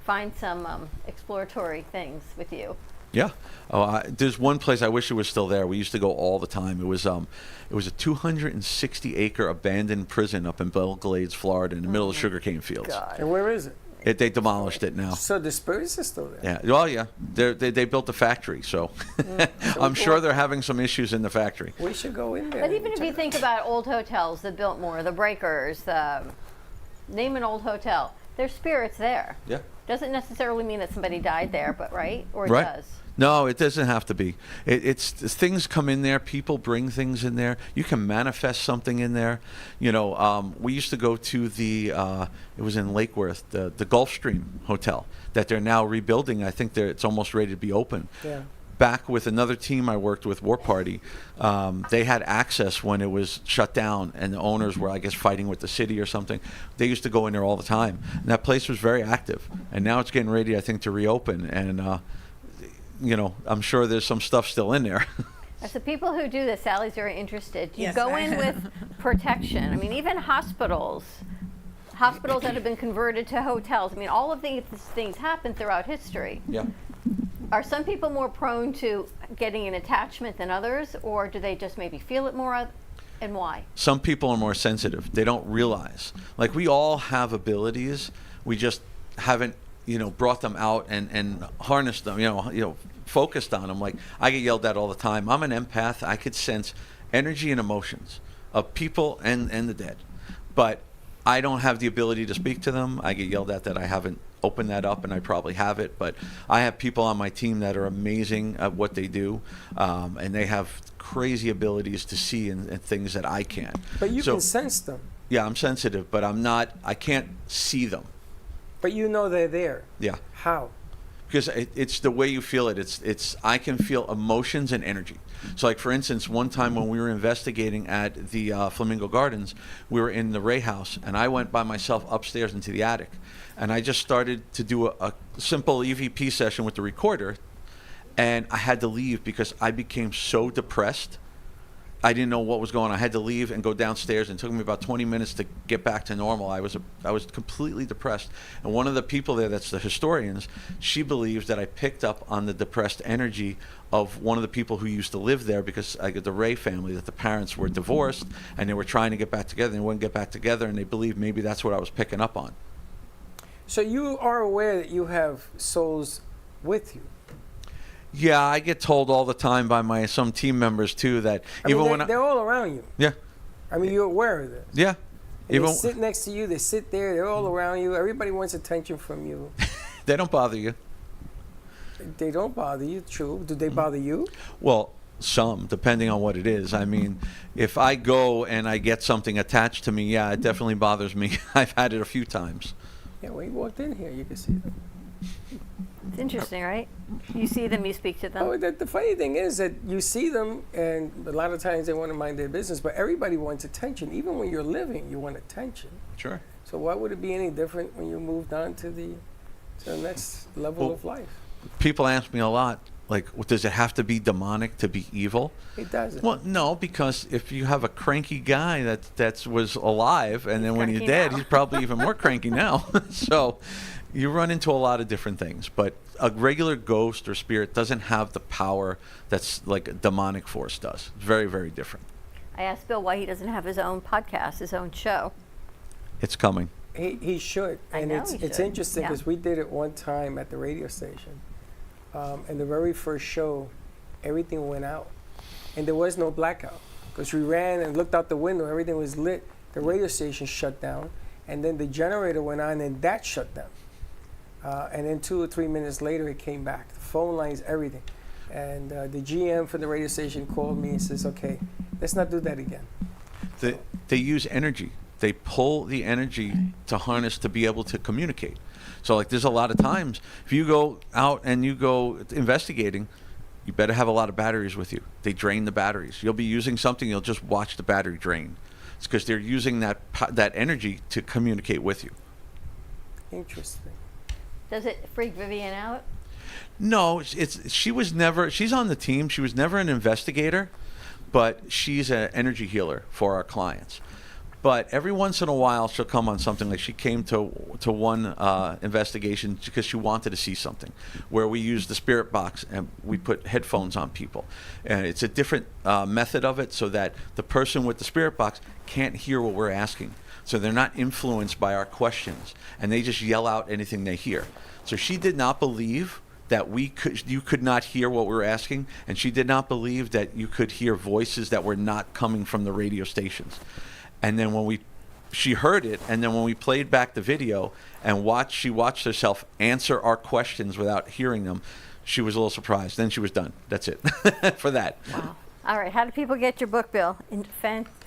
find some exploratory things with you. Yeah. There's one place I wish it was still there. We used to go all the time. It was a 260-acre abandoned prison up in Belle Glades, Florida, in the middle of sugarcane fields. God. And where is it? They demolished it now. So the spirits are still there. Yeah. Well, yeah. They built a factory, so I'm sure they're having some issues in the factory. We should go in there. But even if you think about old hotels, the Biltmore, the Breakers, name an old hotel, there's spirits there. Yeah. Doesn't necessarily mean that somebody died there, but right? Or it Right. does. No, it doesn't have to be. It's things come in there. People bring things in there. You can manifest something in there. We used to go to the. It was in Lake Worth, the Gulfstream Hotel that they're now rebuilding. I think it's almost ready to be open. Yeah. Back with another team I worked with, War Party, they had access when it was shut down, and the owners were, I guess, fighting with the city or something. They used to go in there all the time, and that place was very active. And now it's getting ready, I think, to reopen. And I'm sure there's some stuff still in there. As the people who do this, Sally's very interested. You Yes, go I in am. with protection. I mean, even hospitals that have been converted to hotels. I mean, all of these things happen throughout history. Yeah. Are some people more prone to getting an attachment than others, or do they just maybe feel it more, and why? Some people are more sensitive. They don't realize. Like, we all have abilities. We just haven't, brought them out and harnessed them, focused on them. Like, I get yelled at all the time. I'm an empath. I could sense energy and emotions of people and the dead. But I don't have the ability to speak to them. I get yelled at that I haven't opened that up, and I probably have it. But I have people on my team that are amazing at what they do, and they have crazy abilities to see and things that I can't. But you can sense them. Yeah, I'm sensitive, but I can't see them. But you know they're there. Yeah. How? Because it's the way you feel it. It's I can feel emotions and energy. So, like, for instance, one time when we were investigating at the Flamingo Gardens, we were in the Ray house, and I went by myself upstairs into the attic, and I just started to do a simple EVP session with the recorder, and I had to leave because I became so depressed. I didn't know what was going on. I had to leave and go downstairs, and it took me about 20 minutes to get back to normal. I was completely depressed. And one of the people there, that's the historians, she believes that I picked up on the depressed energy of one of the people who used to live there, because I get the Ray family, that the parents were divorced and they were trying to get back together, and they wouldn't get back together, and they believed maybe that's what I was picking up on. So you are aware that you have souls with you? Yeah, I get told all the time by some team members too that they're all around you. Yeah. I mean, you're aware of this. Yeah. And they sit next to you. They sit there. They're all around you. Everybody wants attention from you. They don't bother you. They don't bother you. True. Do they bother you? Well, some, depending on what it is. I mean, if I go and I get something attached to me, yeah, it definitely bothers me. I've had it a few times. Yeah, when you walked in here, you could see them. It's interesting, right? You see them, you speak to them. Oh, the funny thing is that you see them, and a lot of times they want to mind their business, but everybody wants attention. Even when you're living, you want attention. Sure. So why would it be any different when you moved on to the next level of life? People ask me a lot, like, does it have to be demonic to be evil? It doesn't. Well, no, because if you have a cranky guy that was alive, and then when he's dead, he's probably even more cranky now. So you run into a lot of different things. But a regular ghost or spirit doesn't have the power that's like a demonic force does. It's very, very different. I asked Bill why he doesn't have his own podcast, his own show. It's coming. He should. And it's interesting because we did it one time at the radio station. And the very first show, everything went out. And there was no blackout because we ran and looked out the window. Everything was lit. The radio station shut down. And then the generator went on, and that shut down. And then 2 or 3 minutes later, it came back. The phone lines, everything. And the GM for the radio station called me and says, okay, let's not do that again. They use energy. They pull the energy to harness to be able to communicate. So, like, there's a lot of times, if you go out and you go investigating, you better have a lot of batteries with you. They drain the batteries. You'll be using something, you'll just watch the battery drain. It's because they're using that energy to communicate with you. Interesting. Does it freak Vivian out? No, she's on the team. She was never an investigator, but she's an energy healer for our clients. But every once in a while, she'll come on something. Like, she came to one investigation because she wanted to see something, where we use the spirit box and we put headphones on people. And it's a different method of it, so that the person with the spirit box can't hear what we're asking. So they're not influenced by our questions, and they just yell out anything they hear. So she did not believe that you could not hear what we were asking, and she did not believe that you could hear voices that were not coming from the radio stations. And then she heard it, and then when we played back the video and she watched herself answer our questions without hearing them, she was a little surprised. Then she was done. That's it for that. Wow. All right. How do people get your book, Bill?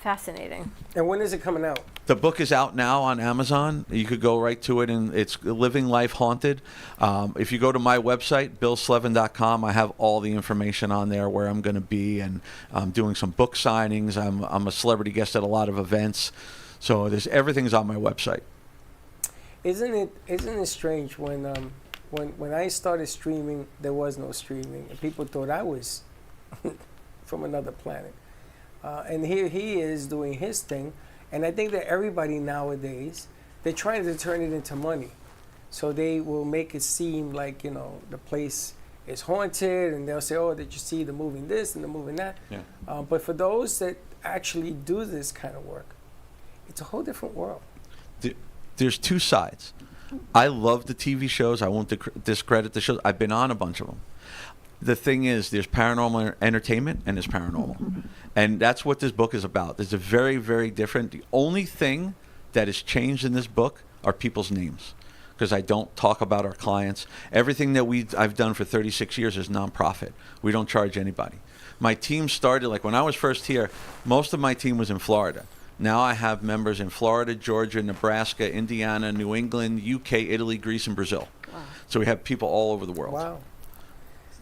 Fascinating. And when is it coming out? The book is out now on Amazon. You could go right to it, and it's Living Life Haunted. If you go to my website, billslevin.com, I have all the information on there, where I'm going to be, and I'm doing some book signings. I'm a celebrity guest at a lot of events. So everything's on my website. Isn't it strange when when I started streaming, there was no streaming, and people thought I was from another planet. And here he is doing his thing, and I think that everybody nowadays, they're trying to turn it into money. So they will make it seem like, you know, the place is haunted, and they'll say, oh, did you see the moving this and the moving that? Yeah. But for those that actually do this kind of work, it's a whole different world. There's two sides. I love the TV shows. I won't discredit the shows. I've been on a bunch of them. The thing is, there's paranormal entertainment and there's paranormal. And that's what this book is about. There's a very, very different. The only thing that has changed in this book are people's names, because I don't talk about our clients. Everything that I've done for 36 years is nonprofit. We don't charge anybody. My team started, like when I was first here, most of my team was in Florida. Now I have members in Florida, Georgia, Nebraska, Indiana, New England, UK, Italy, Greece, and Brazil. Wow. So we have people all over the world. Wow.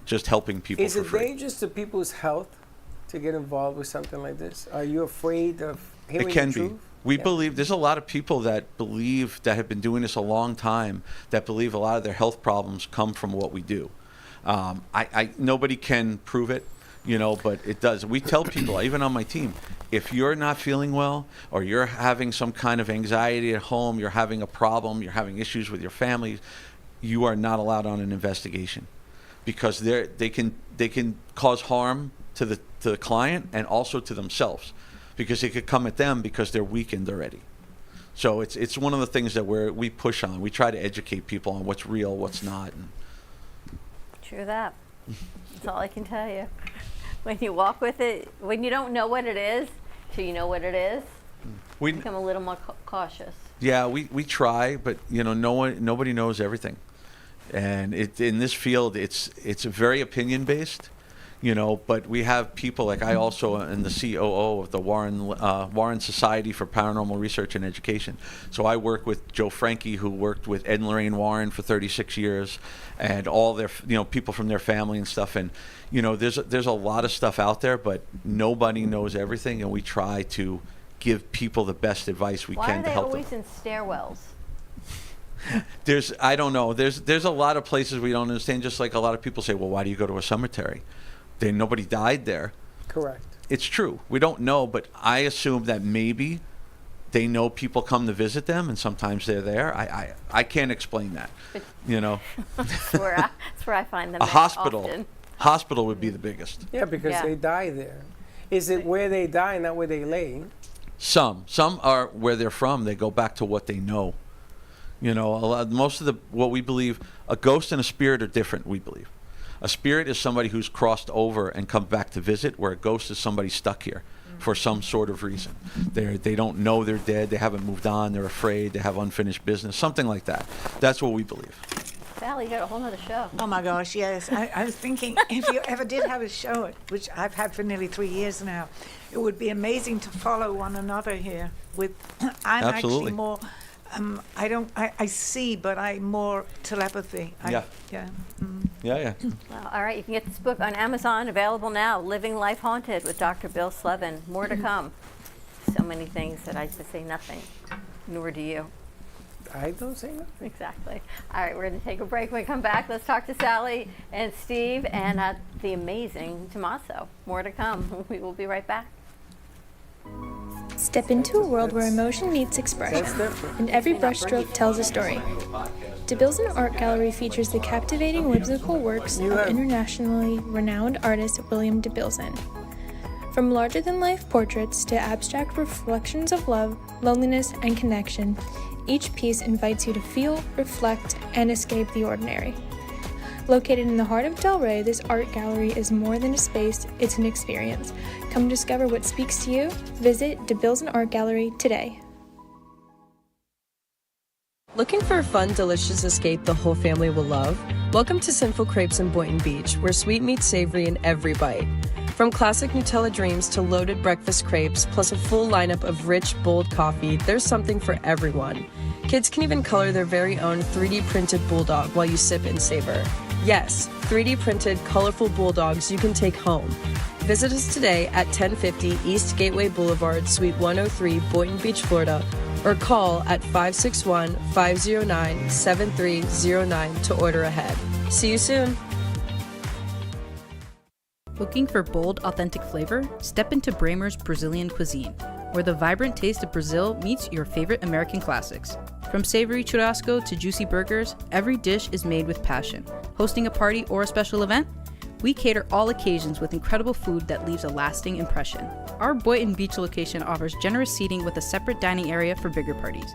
Just helping people Is for it free. dangerous to people's health to get involved with something like this? Are you afraid of hearing It can the be. truth? We believe, there's a lot of people that believe, that have been doing this a long time, that believe a lot of their health problems come from what we do. Nobody can prove it, you know, but it does. We tell people, even on my team, if you're not feeling well, or you're having some kind of anxiety at home, you're having a problem, you're having issues with your family, you are not allowed on an investigation, because they can cause harm to the client and also to themselves, because it could come at them because they're weakened already. So it's one of the things that we push on. We try to educate people on what's real, what's not. True that. That's all I can tell you. When you walk with it, when you don't know what it is, till you know what it is, you become a little more cautious. Yeah, we try, but you know, nobody knows everything, and in this field, it's very opinion based, you know. But we have people like I also am the COO of the Warren Society for Paranormal Research and Education. So I work with Joe Frankie, who worked with Ed and Lorraine Warren for 36 years, and all their people from their family and stuff. And you know, there's a lot of stuff out there, but nobody knows everything, and we try to give people the best advice we can to help them. Why are they always in stairwells? I don't know. There's a lot of places we don't understand. Just like a lot of people say, well, why do you go to a cemetery? Nobody died there. Correct. It's true. We don't know, but I assume that maybe they know people come to visit them, and sometimes they're there. I can't explain that. You know. That's where I find them. A hospital. Often. Hospital would be the biggest. Yeah, because they die there. Is it where they die, not where they lay? Some are where they're from. They go back to what they know. You know, most of what we believe, a ghost and a spirit are different. We believe a spirit is somebody who's crossed over and come back to visit, where a ghost is somebody stuck here for some sort of reason. They don't know they're dead. They haven't moved on. They're afraid. They have unfinished business. Something like that. That's what we believe. Sally, you got a whole nother show. Oh my gosh, yes. I was thinking, if you ever did have a show, which I've had for nearly 3 years now, it would be amazing to follow one another here. I'm Absolutely. actually more, I see, but I'm more telepathy. Yeah. Yeah. Yeah. Well, all right, you can get this book on Amazon, available now, Living Life Haunted with Dr. Bill Slevin. More to come. So many things that I just say nothing, nor do you. I don't say nothing. Exactly. All right, we're going to take a break. When we come back, let's talk to Sally and Steve and the amazing Tomaso. More to come. We will be right back. Step into a world where emotion meets expression, and every brushstroke tells a story. DeBill's Art Gallery features the captivating whimsical works of internationally renowned artist William DeBillson. From larger-than-life portraits to abstract reflections of love, loneliness, and connection, each piece invites you to feel, reflect, and escape the ordinary. Located in the heart of Delray, this art gallery is more than a space, it's an experience. Come discover what speaks to you. Visit DeBill's Art Gallery today. Looking for a fun, delicious escape the whole family will love? Welcome to Sinful Crepes in Boynton Beach, where sweet meets savory in every bite. From classic Nutella dreams to loaded breakfast crepes, plus a full lineup of rich, bold coffee, there's something for everyone. Kids can even color their very own 3D printed bulldog while you sip and savor. Yes, 3D printed, colorful bulldogs you can take home. Visit us today at 1050 East Gateway Boulevard, Suite 103, Boynton Beach, Florida, or call at 561-509-7309 to order ahead. See you soon. Looking for bold, authentic flavor? Step into Bramer's Brazilian cuisine, where the vibrant taste of Brazil meets your favorite American classics. From savory churrasco to juicy burgers, every dish is made with passion. Hosting a party or a special event? We cater all occasions with incredible food that leaves a lasting impression. Our Boynton Beach location offers generous seating with a separate dining area for bigger parties.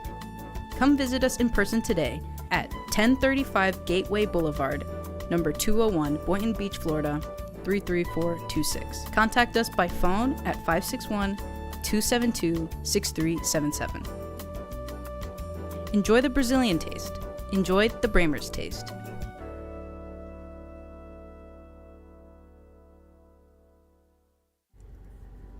Come visit us in person today at 1035 Gateway Boulevard, number 201, Boynton Beach, Florida, 33426. Contact us by phone at 561-272-6377. Enjoy the Brazilian taste. Enjoy the Bramer's taste.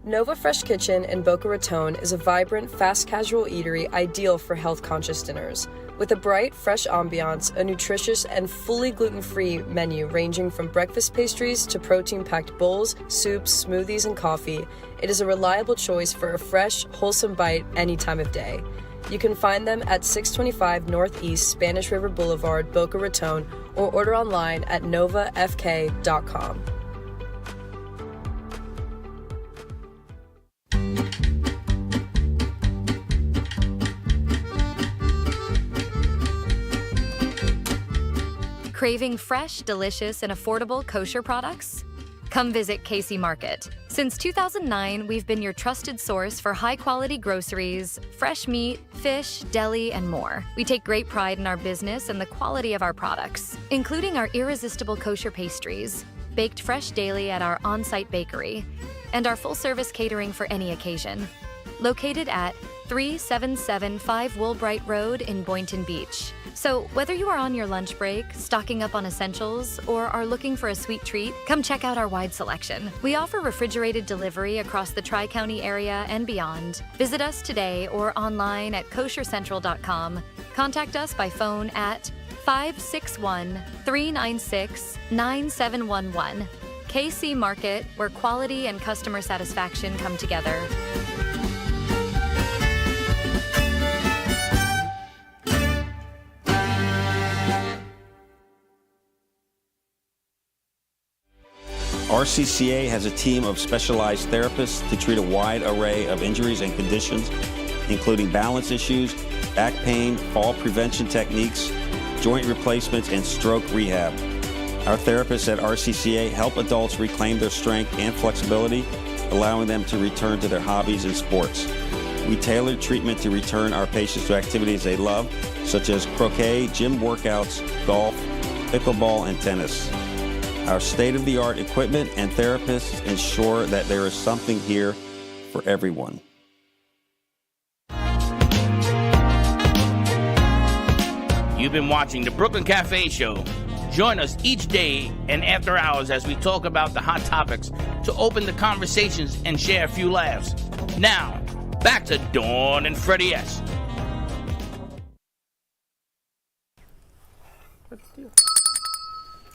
Nova Fresh Kitchen in Boca Raton is a vibrant, fast casual eatery ideal for health-conscious dinners. With a bright, fresh ambiance, a nutritious and fully gluten-free menu ranging from breakfast pastries to protein-packed bowls, soups, smoothies, and coffee, it is a reliable choice for a fresh, wholesome bite any time of day. You can find them at 625 Northeast Spanish River Boulevard, Boca Raton, or order online at novafk.com. Craving fresh, delicious, and affordable kosher products? Come visit Casey Market. Since 2009, we've been your trusted source for high-quality groceries, fresh meat, fish, deli, and more. We take great pride in our business and the quality of our products, including our irresistible kosher pastries, baked fresh daily at our on-site bakery, and our full-service catering for any occasion. Located at 3775 Woolbright Road in Boynton Beach. So whether you are on your lunch break, stocking up on essentials, or are looking for a sweet treat, come check out our wide selection. We offer refrigerated delivery across the Tri-County area and beyond. Visit us today or online at koshercentral.com. Contact us by phone at 561-396-9711. KC Market, where quality and customer satisfaction come together. RCCA has a team of specialized therapists to treat a wide array of injuries and conditions, including balance issues, back pain, fall prevention techniques, joint replacements, and stroke rehab. Our therapists at RCCA help adults reclaim their strength and flexibility, allowing them to return to their hobbies and sports. We tailor treatment to return our patients to activities they love, such as croquet, gym workouts, golf, pickleball, and tennis. Our state-of-the-art equipment and therapists ensure that there is something here for everyone. You've been watching the Brooklyn Cafe Show. Join us each day and after hours as we talk about the hot topics to open the conversations and share a few laughs. Now, back to Dawn and Freddie S.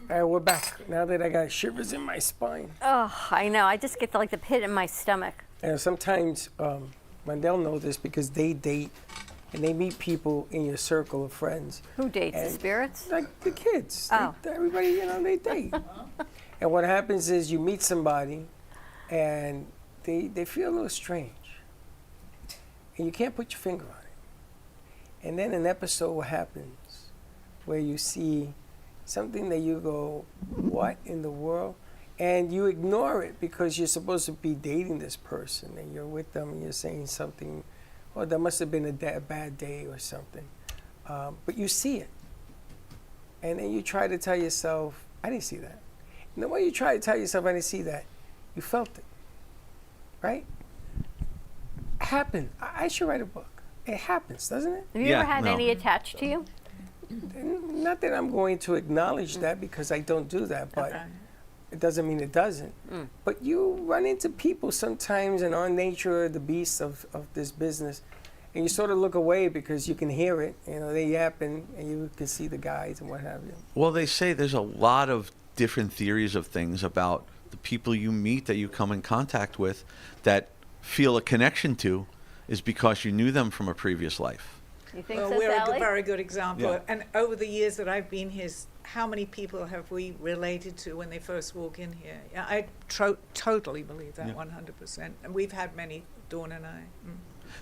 All right, we're back. Now that I got shivers in my spine. Oh, I know. I just get like the pit in my stomach. And sometimes, they'll know this because they date and they meet people in your circle of friends. Who dates? The spirits? Like the kids. Oh. Everybody, they date. And what happens is you meet somebody and they feel a little strange. And you can't put your finger on it. And then an episode happens where you see something that you go, what in the world? And you ignore it because you're supposed to be dating this person and you're with them and you're saying something, oh, that must have been a bad day or something. But you see it. And then you try to tell yourself, I didn't see that. And the way you try to tell yourself, I didn't see that, you felt it, right? It happened. I should write a book. It happens, doesn't it? Have you ever had any attached to you? Not that I'm going to acknowledge that because I don't do that, but it doesn't mean it doesn't. But you run into people sometimes in our nature, the beasts of this business, and you sort of look away because you can hear it. They yapping, and you can see the guys and what have you. Well, they say there's a lot of different theories of things about the people you meet that you come in contact with that feel a connection to. is because you knew them from a previous life. You think Well, so, we're Sally? a very good example. Yeah. And over the years that I've been here, how many people have we related to when they first walk in here? Yeah, I totally believe that, Yeah. 100%. And we've had many, Dawn and I.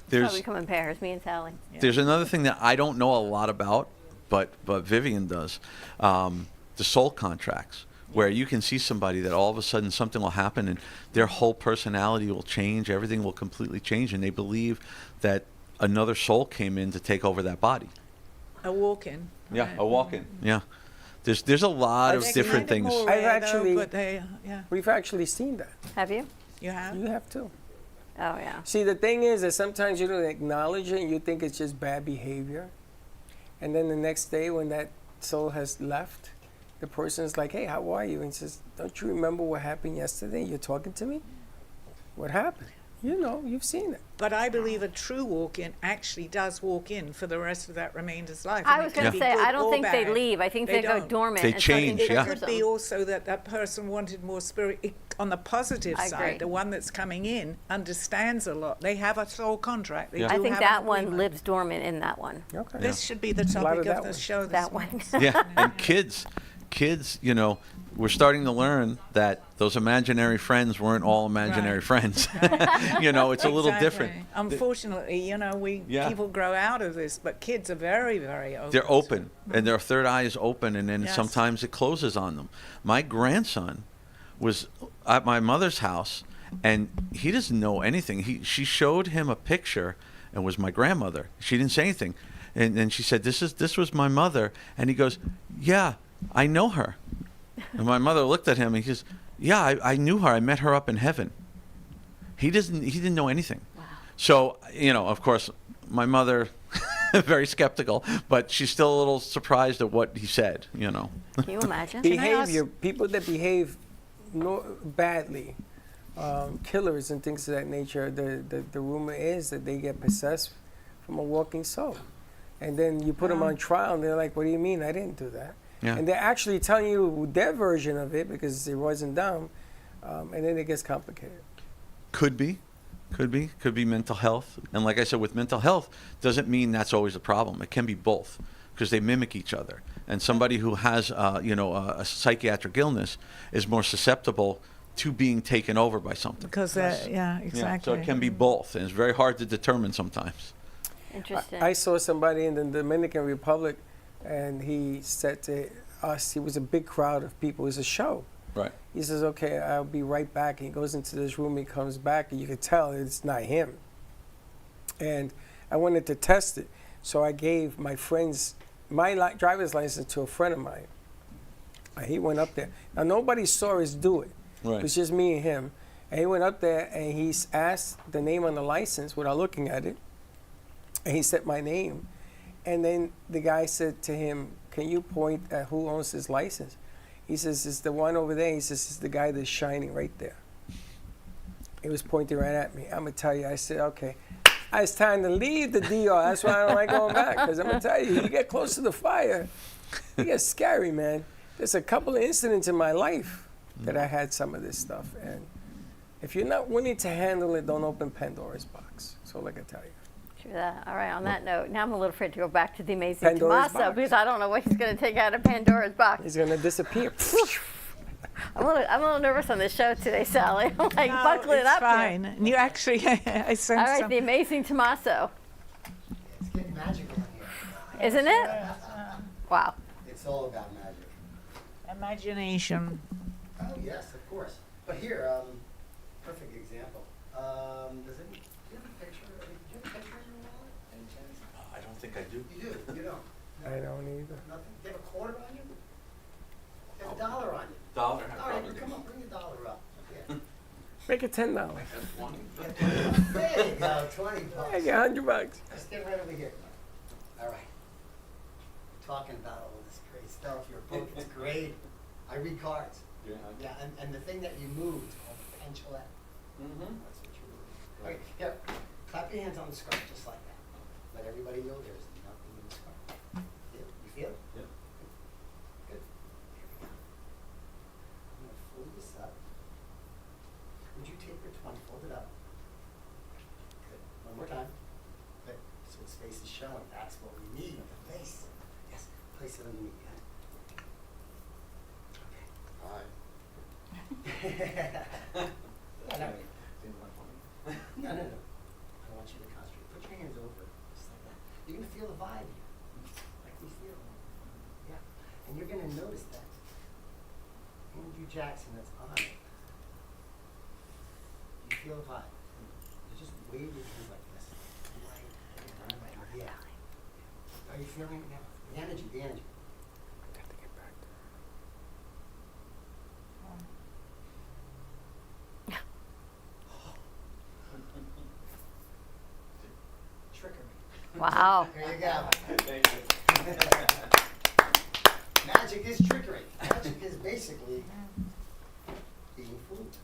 There's- Oh, we come in pairs, me and Sally. There's another thing that I don't know a lot about, but Vivian does, the soul contracts, where you can see somebody that all of a sudden something will happen and their whole personality will change, everything will completely change, and they believe that another soul came in to take over that body. A walk-in. Yeah, right. a walk-in. Yeah, there's a lot of They're different kind of things. more rare, though, but they, yeah. We've actually seen that. Have you? You have? You have too. Oh, yeah. See, the thing is that sometimes you don't acknowledge it and you think it's just bad behavior. And then the next day when that soul has left, the person's like, hey, how are you? And he says, don't you remember what happened yesterday? You're talking to me? What happened? You know, you've seen it. But I believe a true walk-in actually does walk in for the rest of that remainder's life. I And was it can going to be say, good I don't or think they bad. leave. I think they go don't. dormant. They and start change, It yeah. could be also that that person wanted more spirit. On the positive I agree. side, the one that's coming in understands a lot. They have a soul contract. They Yeah. I do think have an that one agreement. lives dormant in that one. Okay. This should be the lot topic of of that the one. show. That one. Yeah, and kids, you know, we're starting to learn that those imaginary friends weren't all imaginary Right. friends. You know, it's a little different. Exactly. Unfortunately, you know, Yeah. people grow out of this, but kids are very, very open. They're open, and their third eye is open, and then Yes. sometimes it closes on them. My grandson was at my mother's house, and he doesn't know anything. She showed him a picture, and it was my grandmother. She didn't say anything, and then she said, "This was my mother," and he goes, "Yeah, I know her." And my mother looked at him, and he says, "Yeah, I knew her. I met her up in heaven." He didn't know anything. Wow. So, you know, of course, my mother, very skeptical, but she's still a little surprised at what he said, you know. Can you imagine? Behavior, people that behave badly, killers and things of that nature, the rumor is that they get possessed from a walking soul. And then you put them on trial, and they're like, what do you mean? I didn't do that. Yeah. And they're actually telling you their version of it because it wasn't them, and then it gets complicated. Could be mental health. And like I said, with mental health, doesn't mean that's always the problem. It can be both, because they mimic each other. And somebody who has, a psychiatric illness is more susceptible to being taken over by something. Because, yeah, exactly. So it can be both, and it's very hard to determine sometimes. Interesting. I saw somebody in the Dominican Republic, and he said to us, it was a big crowd of people, it was a show. Right. He says, okay, I'll be right back. And he goes into this room, he comes back, and you could tell it's not him. And I wanted to test it. So I gave my driver's license to a friend of mine. He went up there. Now, nobody saw us do it. Right. It was just me and him. And he went up there, and he asked the name on the license without looking at it. And he said my name. And then the guy said to him, can you point at who owns this license? He says, it's the one over there. He says, it's the guy that's shining right there. He was pointing right at me. I'm going to tell you. I said, okay. It's time to leave the DR. That's why I don't like going back. Because I'm going to tell you, you get close to the fire, it gets scary, man. There's a couple of incidents in my life that I had some of this stuff. And if you're not willing to handle it, don't open Pandora's box. That's all I can tell you. True that. All right, on that note, now I'm a little afraid to go back to the Amazing Pandora's Tomaso box. because I don't know what he's going to take out of Pandora's box. He's going to disappear. I'm a little nervous on this show today, Sally. I'm like, No, buckle it it's up fine. here. And you actually, I sense All right, some. the Amazing Tomaso. It's getting magical in here. Isn't it? Wow. It's all about magic. Imagination. Oh, yes, of course. But here, perfect example. Do you have a picture? Do you have a picture in your wallet? Any chance? I don't think I do. You do? You don't? I don't either. Nothing? Do you have a quarter on you? Do you have a dollar on you? Dollar, I All right, probably come on, bring your dollar up. Yeah. Make it $10. There you go, 20 bucks. I get $100. Let's get right over here. All right. Talking about all this great stuff. Your book is great. I read cards. Yeah, and the thing that you move is called a pendulette. Mm-hmm. That's what you're moving. Okay, here. Clap your hands on the scarf just like that. Let everybody know there's nothing in the scarf. Yeah, you feel it? Yeah. Good. Here we go. I'm going to fold this up. Would you take your 20, fold it up? Good. One more time. place it underneath. No. I want you to concentrate. Put your hands over it, just like that. You're going to feel the vibe here, like we feel. Yeah. And you're going to notice that Andrew Jackson that's on it. You feel the vibe. You just wave your hands like this. Right. Yeah. Are you feeling it now? The energy. Trickery. Wow. There you go. Magic is trickery. Magic is basically being fooled.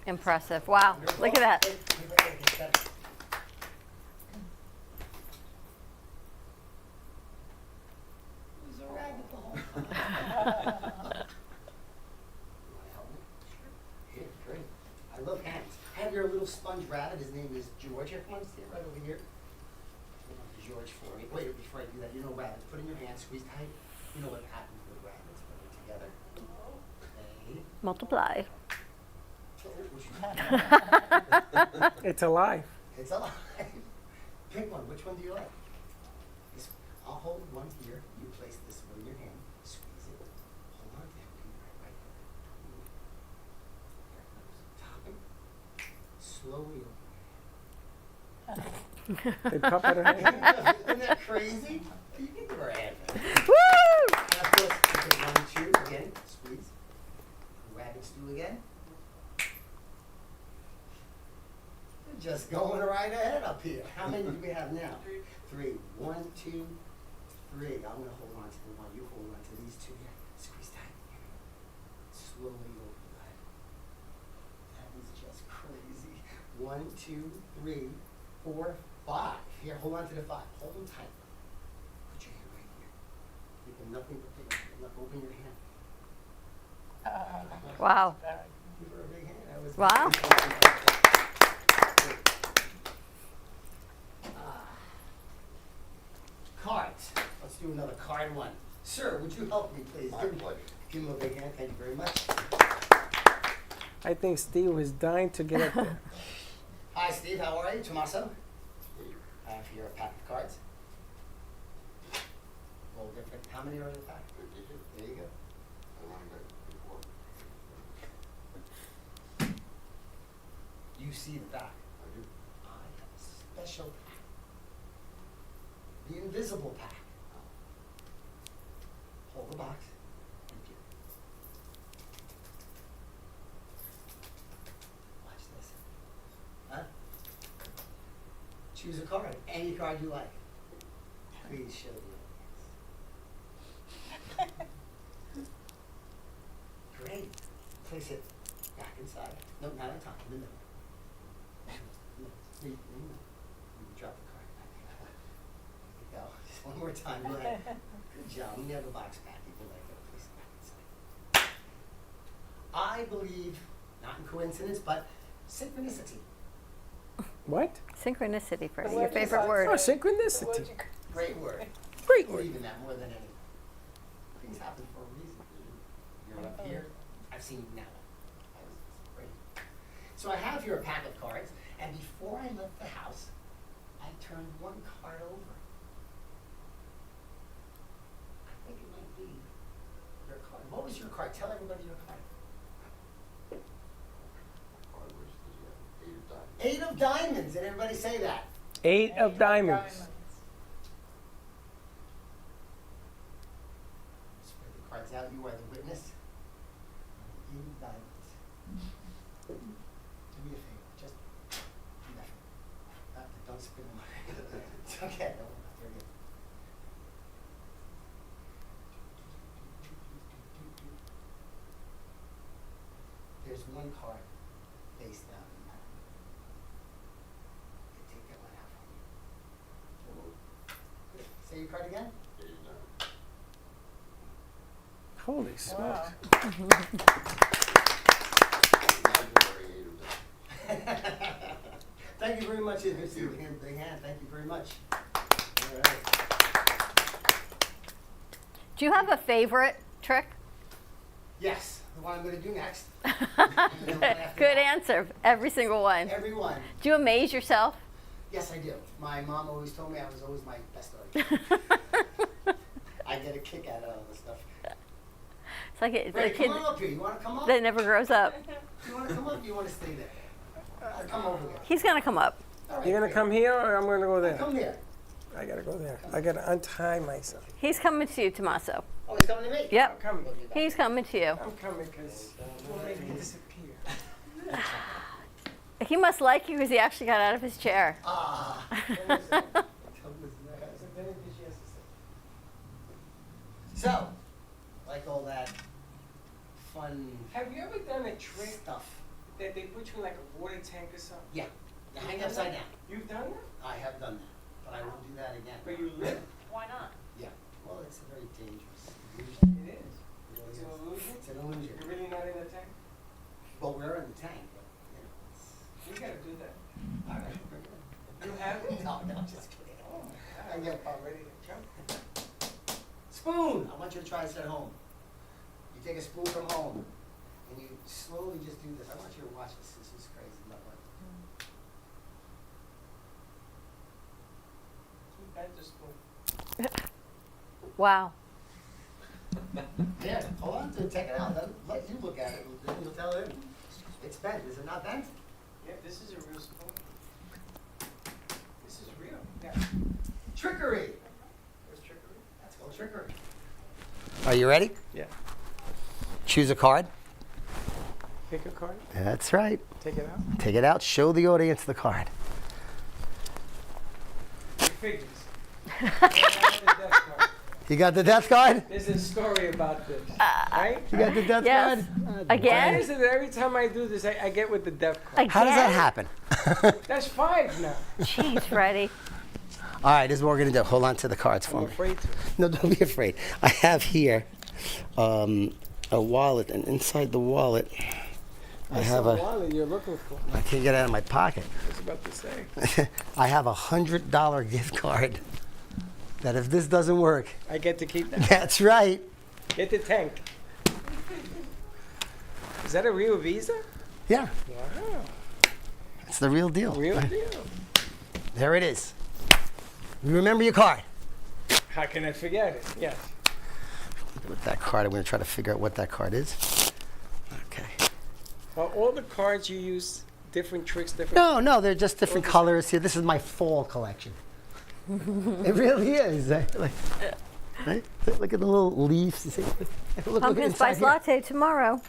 Impressive. Wow. Look at that. I love hands. I have your little sponge rabbit. His name is George. Here, come on, stay right over here. George for me. Wait, before I do that, you know rabbits. Put in your hand, squeeze tight. You know what happens with rabbits when they're together. Okay. Multiply. It's alive. It's alive. Pick one. Which one do you like? I'll hold one here. You place this one in your hand. Squeeze it. Hold on to that right there. Top it. Slowly open. They pop out her hand. Isn't that crazy? You can give her a hand. Woo! And of course, you can 1, 2 again. Squeeze. Rabbit stew again. Just going right ahead up here. How many do we have now? 3. 1, 2, 3. I'm going to hold on to the one. You hold on to these 2. Yeah. Squeeze tight. Slowly open that. That is just crazy. 1, 2, 3, 4, 5. Here, hold on to the 5. Hold them tight. Put your hand right here. You can nothing but take it. Open your hand. Wow. Give her a big hand. That was Wow. Cards. Let's do another card one. Sir, would you help me, please? Give him a big hand. Thank you very much. I think Steve was dying to get up there. Hi, Steve. How are you? Tomaso. I have here a pack of cards. A little different. How many are in the pack? There you go. You see the back. I have a special pack. The invisible pack. Hold the box. Thank you. Watch this. Huh? Choose a card. Any card you like. Please show the audience. Great. Place it back inside. No, not on top. In the middle. You drop the card. There you go. Just one more time. Right. Good job. We have the box back. You can let go. Place it back inside. I believe, not in coincidence, but synchronicity. What? Synchronicity, Freddie. Your favorite word. Oh, synchronicity. Great word. Great I word. believe in that more than anything. Things happen for a reason. You're up here. I've seen you now. That was great. So I have here a pack of cards, and before I left the house, I turned one card over. I think it might be your card. What was your card? Tell everybody your card. 8 of diamonds. Did everybody say that? 8 of diamonds. Spread the cards out. You are the witness. 8 of diamonds. Do me a favor. Just do that. Don't spin them. It's okay. Don't worry. They're good. There's one card face down. Take that one out from you. Say your card again. Holy smokes. Thank you very much. Good to see you again. Big hand. Thank you very much. All right. Do you have a favorite trick? Yes, the one I'm going to do next. Good answer. Every single one. Every one. Do you amaze yourself? Yes, I do. My mom always told me I was always my best audience. I get a kick out of all this stuff. It's like the Ray, kid come on up here. You want to come up? that never grows up. You want to come up? Or you want to stay there? I'll come over there. He's gonna come up. All You're gonna come here, or I'm gonna go there? Come here. I gotta go there. I gotta untie myself. He's coming to you, Tomaso. Oh, he's coming to me? Yep. I'm coming. He's coming to you. I'm coming because you'll make me disappear. He must like you because he actually got out of his chair. Ah. So, like all that fun Have you ever done a trick stuff. that they put you in like a water tank or something? Yeah. Now hang upside down. You've done that? I have done that, but I won't do that again. But you live? Why not? Yeah. Well, it's a very dangerous illusion. It is. It's an illusion? It's an illusion. You're really not in the tank? Well, we're in the tank, but, you know, it's... We gotta do that. All right, bring it in. You have it? No, just kidding. Oh my God. I get I'm ready to jump. Spoon! I want you to try this at home. You take a spoon from home, and you slowly just do this. I want you to watch this. This is crazy. Look, look. Too bad the spoon. Wow. Yeah, hold on to it. Take it out. Let you look at it. Then you'll tell him. It's bent. Is it not bent? Yeah, this is a real spoon. This is real. Yeah. Trickery. Where's trickery? That's called trickery. Are you ready? Yeah. Choose a card. Pick a card. That's right. Take it out. Take it out. Show the audience the card. Figures. I have the death card. You got the death card? There's a story about this, right? You got the death Yes. card? Again? Why is it that every time I do this, I get with the death card? How does that happen? That's 5 now. Jeez, Freddie. All right, this is what we're going to do. Hold on to the cards for I'm me. afraid to. No, don't be afraid. I have here a wallet, and inside the wallet, I have a... wallet you're looking for. I can't get it out of my pocket. I was about to say. I have a $100 gift card that if this doesn't work... I get to keep that. That's right. Get the tank. Is that a real Visa? Yeah, Wow. it's the real deal. Real deal. There it is. You remember your card? How can I forget it? Yes. With that card, I'm going to try to figure out what that card is. Okay. Are all the cards you use different tricks, different... No, they're just different colors here. This is my fall collection. It really is. Right? Look at the little leaves. You see? Look Pumpkin inside spice here. latte tomorrow.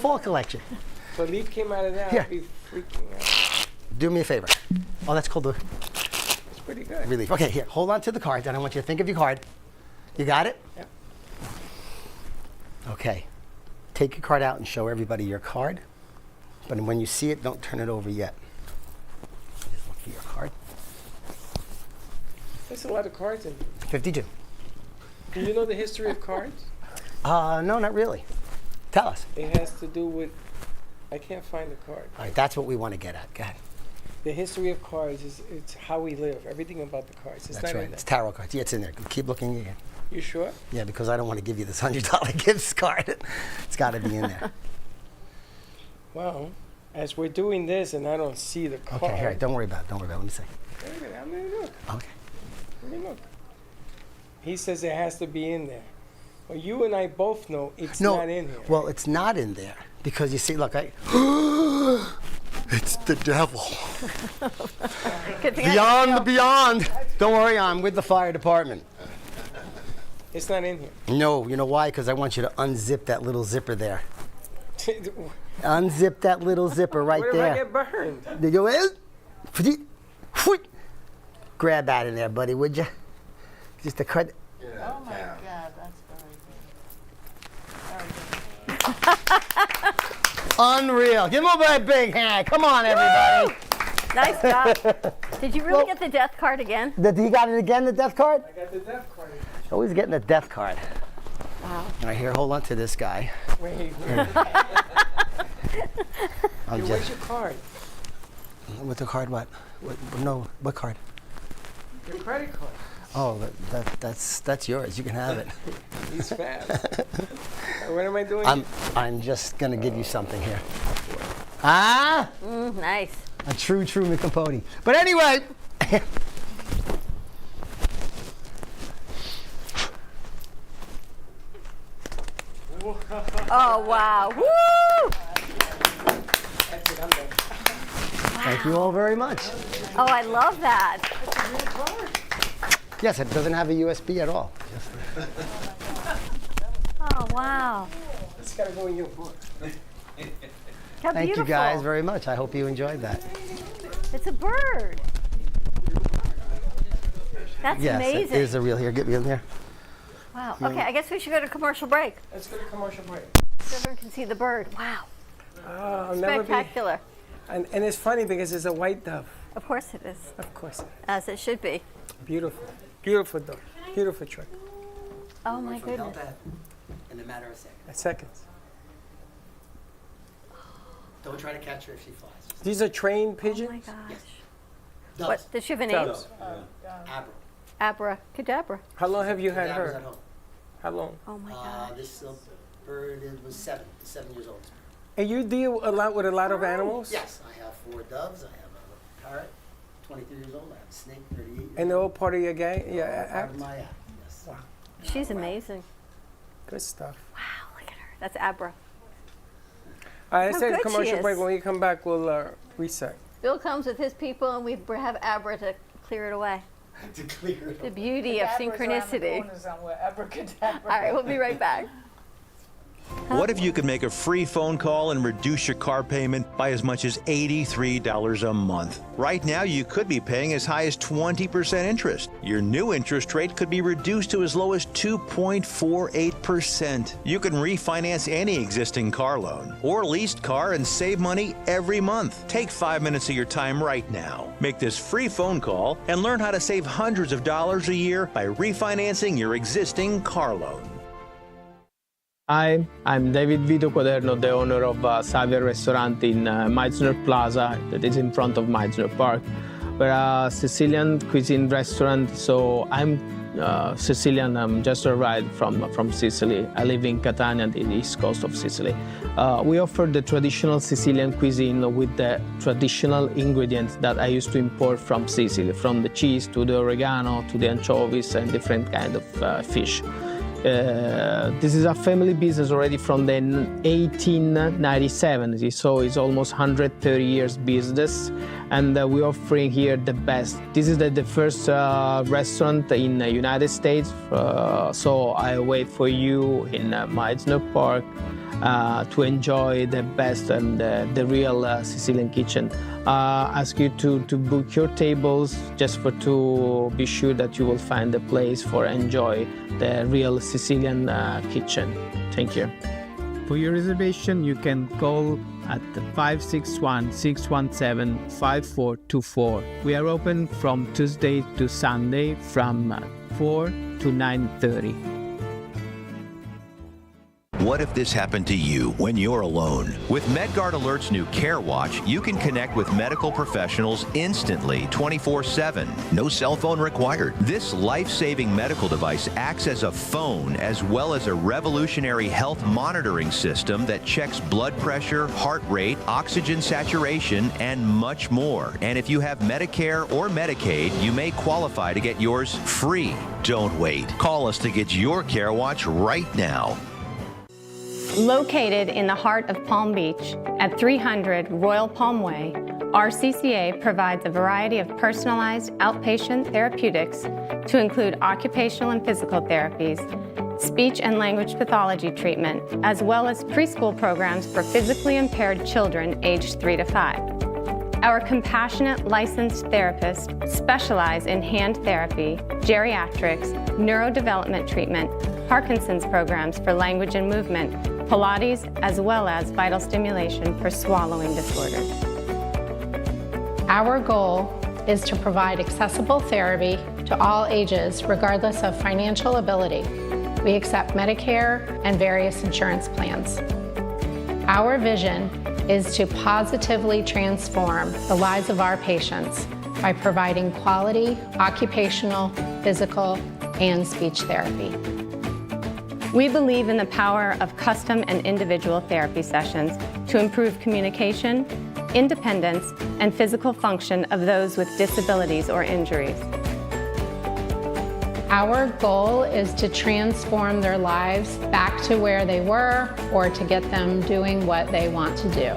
Fall collection. So leaf came out of that, Yeah. I'd be freaking out. Do me a favor. Oh, that's called the It's pretty good. relief. Okay, here. Hold on to the cards. I don't want you to think of your card. You got it? Yeah. Okay. Take your card out and show everybody your card. But when you see it, don't turn it over yet. Just look for your card. There's a lot of cards in here. 52. Do you know the history of cards? No, not really. Tell us. It has to do with... I can't find the card. All right, that's what we want to get at. Go ahead. The history of cards is it's how we live. Everything about the cards. It's That's not right. in It's there. tarot cards. Yeah, it's in there. Keep looking again. You sure? Yeah, because I don't want to give you this $100 gift card. It's got to be in there. Well, as we're doing this and I don't see the card... Okay, here. Don't worry about it. Don't worry about it. Let me see. Wait a minute, I'm going to look. Okay. Let me look. He says it has to be in there. Well, you and I both know it's No, not in here. well, it's not in there because you see, look, it's the devil. Good thing I Beyond the know. beyond. Don't worry, I'm with the fire department. It's not in here. No, you know why? Because I want you to unzip that little zipper there. Unzip that little zipper right What there. if I get burned? Did you grab that in there, buddy, would you? Just a cut. Oh my God, that's Unreal. Give him a big hand. Come on, everybody. nice job. Did you really get the death card again? He got it again, the death card? I got the death card. Always getting the death card. Wow. All right, here, hold on to this guy. Wait. I'm Where's just, your card? With the card, what? No, what card? Your credit card. Oh, that's yours. You can have it. He's fast. What am I doing? I'm just gonna give you something here. Nice. A true Capote. But anyway. Oh, wow. Woo! Thank you all very much. Oh, I love that. Yes, it doesn't have a USB at all. Oh, wow. It's got to go in your book. How Thank beautiful. you guys very much. I hope you enjoyed that. It's a bird. That's yes, amazing. it is a real here. Get me in here. Wow. Okay, I guess we should go to commercial break. Let's go to commercial break. So everyone can see the bird. Wow. I'll never be. Spectacular. And it's funny because it's a white dove. Of course it is. Of course. As it should be. Beautiful. Beautiful dove. Beautiful trick. Oh my goodness. In a matter of seconds. Seconds. Don't try to catch her if she flies. These are trained pigeons? Oh my gosh. Yes. What? Does she have a name? Doves. Abracadabra. How long have you had Cadaver's her? at home. How long? Oh my gosh. This bird was 7 years old. And you deal a lot with a lot of animals? Yes, I have 4 doves. I have a parrot, 23 years old. I have a snake, 38 years old. And they're all part of your gang? Part Yeah. of my act, yes. Wow. She's amazing. Good stuff. Wow, look at her. That's Abra. All right, How let's take a good she commercial is. break. When we come back, we'll reset. Bill comes with his people, and we have Abra to clear it away. To clear it The beauty of synchronicity. All right, we'll be right back. What if you could make a free phone call and reduce your car payment by as much as $83 a month? Right now, you could be paying as high as 20% interest. Your new interest rate could be reduced to as low as 2.48%. You can refinance any existing car loan or leased car and save money every month. Take 5 minutes of your time right now. Make this free phone call and learn how to save hundreds of dollars a year by refinancing your existing car loan. Hi, I'm David Vito Quaderno, the owner of Xavier Restaurant in Meisner Plaza that is in front of Meisner Park. We're a Sicilian cuisine restaurant, so I'm Sicilian. I'm just arrived from Sicily. I live in Catania, the east coast of Sicily. We offer the traditional Sicilian cuisine with the traditional ingredients that I used to import from Sicily, from the cheese to the oregano to the anchovies and different kind of fish. This is a family business already from the 1897, so it's almost 130 years business, and we're offering here the best. This is the first restaurant in the United States, so I wait for you in Meisner Park to enjoy the best and the real Sicilian kitchen. Ask you to book your tables just to be sure that you will find a place for enjoy the real Sicilian kitchen. Thank you. For your reservation, you can call at 561-617-5424. We are open from Tuesday to Sunday from 4 to 9:30. What if this happened to you when you're alone? With MedGuard Alert's new Care Watch, you can connect with medical professionals instantly, 24/7. No cell phone required. This life-saving medical device acts as a phone as well as a revolutionary health monitoring system that checks blood pressure, heart rate, oxygen saturation, and much more. And if you have Medicare or Medicaid, you may qualify to get yours free. Don't wait. Call us to get your Care Watch right now. Located in the heart of Palm Beach at 300 Royal Palm Way, RCCA provides a variety of personalized outpatient therapeutics to include occupational and physical therapies, speech and language pathology treatment, as well as preschool programs for physically impaired children aged 3 to 5. Our compassionate licensed therapists specialize in hand therapy, geriatrics, neurodevelopment treatment, Parkinson's programs for language and movement, Pilates, as well as vital stimulation for swallowing disorders. Our goal is to provide accessible therapy to all ages, regardless of financial ability. We accept Medicare and various insurance plans. Our vision is to positively transform the lives of our patients by providing quality occupational, physical, and speech therapy. We believe in the power of custom and individual therapy sessions to improve communication, independence, and physical function of those with disabilities or injuries. Our goal is to transform their lives back to where they were or to get them doing what they want to do.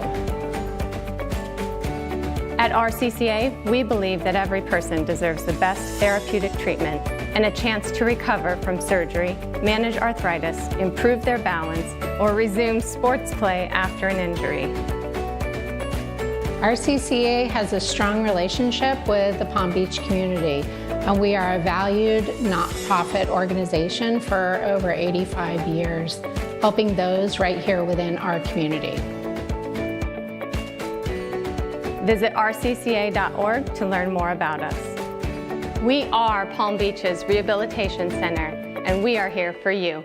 At RCCA, we believe that every person deserves the best therapeutic treatment and a chance to recover from surgery, manage arthritis, improve their balance, or resume sports play after an injury. RCCA has a strong relationship with the Palm Beach community, and we are a valued not-profit organization for over 85 years, helping those right here within our community. Visit rcca.org to learn more about us. We are Palm Beach's Rehabilitation Center, and we are here for you.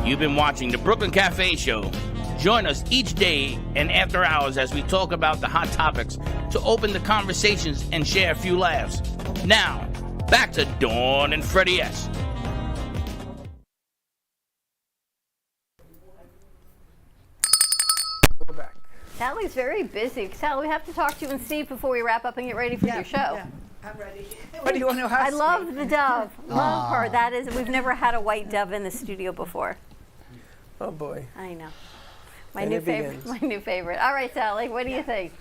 You've been watching the Brooklyn Cafe Show. Join us each day and after hours as we talk about the hot topics to open the conversations and share a few laughs. Now, back to Dawn and Freddie S. Sally's very busy. Sally, we have to talk to you and Steve before we wrap up and get ready for your show. Yeah, I'm ready. What do you want to ask I love me? the dove. Love her. That is, we've never had a white dove in the studio before. Oh boy. I know. My And new it favorite. begins. My new favorite. All right, Sally, what do you think?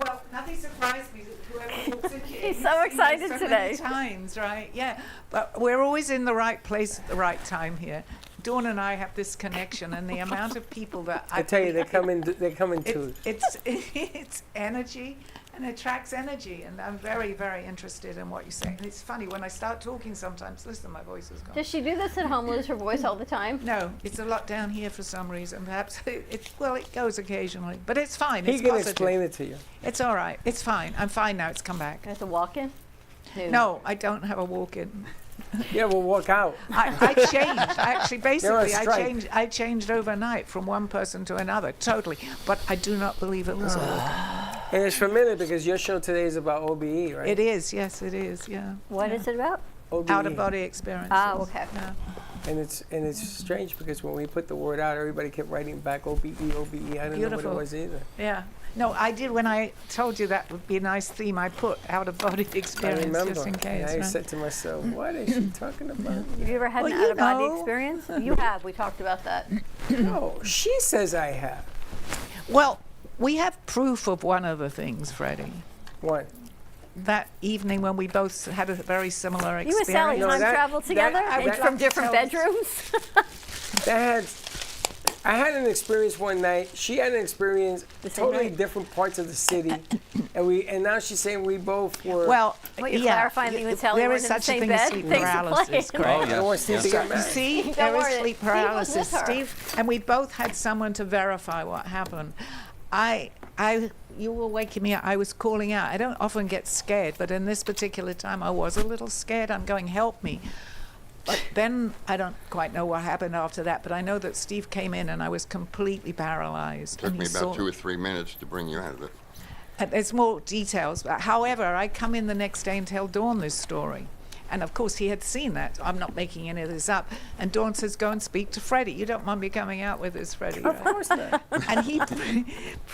Well, nothing surprised me. Whoever walks in here. She's so excited so today. Many times, right? Yeah, but we're always in the right place at the right time here. Dawn and I have this connection, and the amount of people that I tell you, they come in twos. It's energy, and attracts energy, and I'm very, very interested in what you say. And it's funny when I start talking. Sometimes, listen, my voice is gone. Does she do this at home? Lose her voice all the time? No, it's a lot down here for some reason. Perhaps it goes occasionally, but it's fine. He It's can positive. explain it to you. It's all right. It's fine. I'm fine now. It's come back. There's a walk-in? No, I don't have a walk-in. Yeah, we'll walk out. I changed. Actually, You're on basically, strike. I changed overnight from one person to another, totally. But I do not believe it was a walk-in. And it's familiar because your show today is about OBE, right? It is. Yes, it is. Yeah. What is it about? OBE. Out-of-body experiences. Oh, okay. Yeah. And it's strange because when we put the word out, everybody kept writing back OBE, OBE. I didn't know what it was either. Yeah. No, I did when I told you that would be a nice theme. I put out-of-body experience I remember. just in case. And I right? said to myself, what is she talking about? Have you ever had Well, an you out-of-body know. experience? You have. We talked about that. No, she says I have. Well, we have proof of one of the things, Freddie. What? That evening when we both had a very similar You experience. and Sally time traveled together from different bedrooms? I had an experience one night. She had an experience totally different parts of the city, and now she's saying we both were. Well, What, you're yeah, clarifying that you and Sally there weren't is in the such a same thing bed? as sleep Thanks for paralysis, playing. correct? I don't want Steve to get mad. See, Don't there is worry, sleep Steve was paralysis, with her. Steve, and we both had someone to verify what happened. You were waking me up. I was calling out. I don't often get scared, but in this particular time, I was a little scared. I'm going, help me. But then I don't quite know what happened after that, but I know that Steve came in and I was completely paralyzed. Took and me he about saw- 2 or 3 minutes to bring you out of it. And there's more details. But however, I come in the next day and tell Dawn this story. And of course, he had seen that. I'm not making any of this up. And Dawn says, go and speak to Freddie. You don't mind me coming out with this, Freddie? Of course not. And